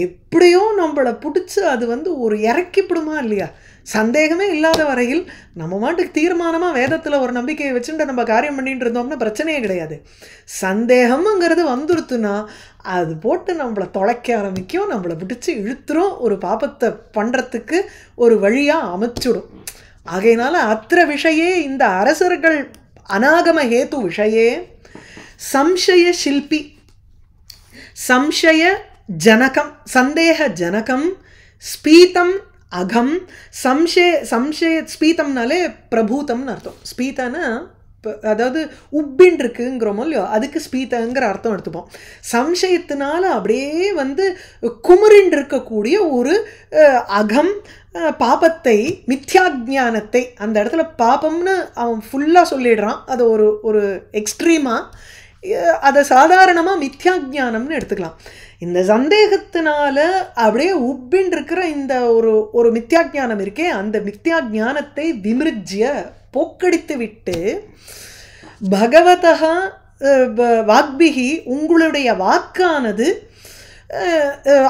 எப்படியோ நம்மளை பிடிச்சி அது ஒரு இறக்கிப்பிடுமா இல்லையா. சந்தேகமே இல்லாத வரையில் நம்ம மாட்டுக்கு தீர்மானமாக வேதத்தில் ஒரு நம்பிக்கையை வச்சுட்டு நம்ம காரியம் பண்ணிட்டு இருந்தோம்னா பிரச்சனையே கிடையாது. சந்தேகம்ங்கிறது வந்துருத்துனா அது போட்டு நம்மளை தொலைக்க ஆரம்பிக்கும், நம்மளை பிடிச்சி இழுத்துரும், ஒரு பாபத்தை பண்ணுறதுக்கு ஒரு வழியாக அமைச்சுடும். ஆகையினால அத்திர விஷயே, இந்த அரசர்கள் அநாகம ஹேத்து விஷயே சம்சய ஷில்பி, சம்சய ஜனகம், சந்தேக ஜனகம், ஸ்பீதம் அகம், சம்சய ஸ்பீதம்னாலே பிரபூதம்னு அர்த்தம். ஸ்பீதனா அதாவது உப்பின் இருக்குங்கிறோமோ இல்லையோ, அதுக்கு ஸ்பீதங்கிற அர்த்தம் எடுத்துப்போம். சம்சயத்தினால அப்படியே குமுறின் இருக்கக்கூடிய ஒரு அகம் பாபத்தை, மித்யாஜானத்தை, அந்த இடத்துல பாபம்னு அவன் ஃபுல்லாக சொல்லிடுறான், அது ஒரு எக்ஸ்ட்ரீமாக, அதை சாதாரணமாக மித்யாஜானம்னு எடுத்துக்கலாம். இந்த சந்தேகத்தினால அப்படியே உப்பின் இருக்கிற இந்த ஒரு மித்யாஜானம் இருக்கே, அந்த மித்யாஜானத்தை விமிருஜ்ய போக்கடித்து விட்டு, பகவதா வாக்பிகி உங்களுடைய வாக்கானது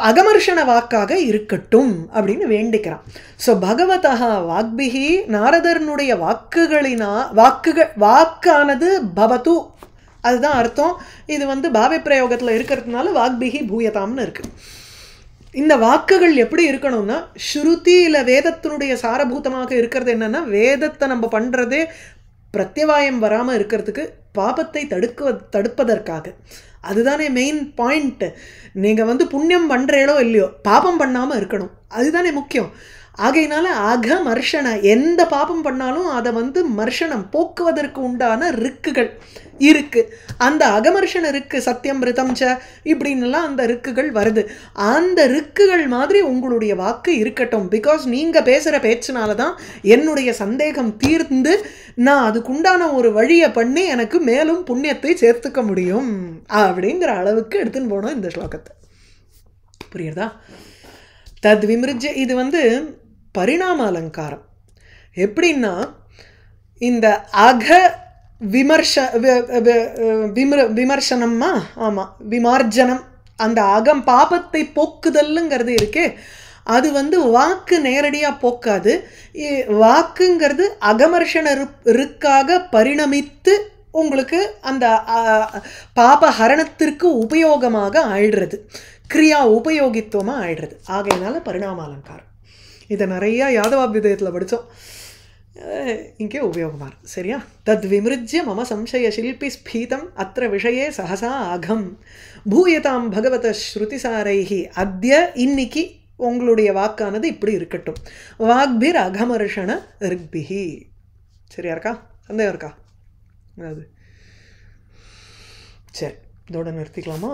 அகமர்ஷண வாக்காக இருக்கட்டும் அப்படின்னு வேண்டிக்கிறான். ஸோ பகவதா வாக்பிகி, நாரதனுடைய வாக்கானது பவது, அதுதான் அர்த்தம். இது பாவை பிரயோகத்தில் இருக்கிறதுனால வாக்பிகி பூயதாம்னு இருக்குது. இந்த வாக்குகள் எப்படி இருக்கணும்னா, ஸ்ருதியில் வேதத்தினுடைய சாரபூதமாக இருக்கிறது என்னென்னா, வேதத்தை நம்ம பண்ணுறதே பிரத்யவாயம் வராமல் இருக்கிறதுக்கு, பாபத்தை தடுப்பதற்காக. அதுதானே மெயின் பாயிண்ட்டு. நீங்கள் புண்ணியம் பண்ணுறீங்களோ இல்லையோ, பாபம் பண்ணாமல் இருக்கணும், அதுதானே முக்கியம். ஆகையினால அகமர்ஷண, எந்த பாபம் பண்ணாலும் அதை மர்ஷனம் போக்குவதற்கு உண்டான ரிக்குகள் இருக்குது. அந்த அகமர்ஷண ரிக்கு சத்தியம் ரிதம் ச இப்படின்னுலாம் அந்த ரிக்குகள் வருது. அந்த ரிக்குகள் மாதிரி உங்களுடைய வாக்கு இருக்கட்டும். பிகாஸ் நீங்கள் பேசுகிற பேச்சினால தான் என்னுடைய சந்தேகம் தீர்ந்து நான் அதுக்குண்டான ஒரு வழியை பண்ணி எனக்கு மேலும் புண்ணியத்தை சேர்த்துக்க முடியும் அப்படிங்கிற அளவுக்கு எடுத்துன்னு போனோம் இந்த ஸ்லோகத்தை. புரியுறதா? தத் விமிருஜ்ய, இது பரிணாம அலங்காரம். எப்படின்னா, இந்த அக விமர்சனம்மா, ஆமாம், விமார்ஜனம், அந்த அகம் பாபத்தை போக்குதல்ங்கிறது இருக்கே, அது வாக்கு நேரடியாக போக்காது. வாக்குங்கிறது அகமர்ஷண ருக்காக பரிணமித்து உங்களுக்கு அந்த பாபஹரணத்திற்கு உபயோகமாக ஆயிடுறது, கிரியா உபயோகித்துவமாக ஆயிடுறது. ஆகையினால பரிணாம அலங்காரம். இதை நிறையா யாதவாபியுதயத்தில் படித்தோம், இங்கே உபயோகமாக இருக்கு. சரியா? தத் விமிருஜ்ய மம சம்சய ஷில்பி ஸ்பீதம் அத்திர விஷயே சஹசா அகம் பூயதாம் பகவத ஸ்ருதிசாரைஹி. அத்ய, இன்னைக்கு உங்களுடைய வாக்கானது இப்படி இருக்கட்டும். வாக்பிர் அகமர்ஷண ரிக்பிஹி. சரியா இருக்கா? சந்தேகம் இருக்கா? அது சரி, இதோட நிறுத்திக்கலாமா?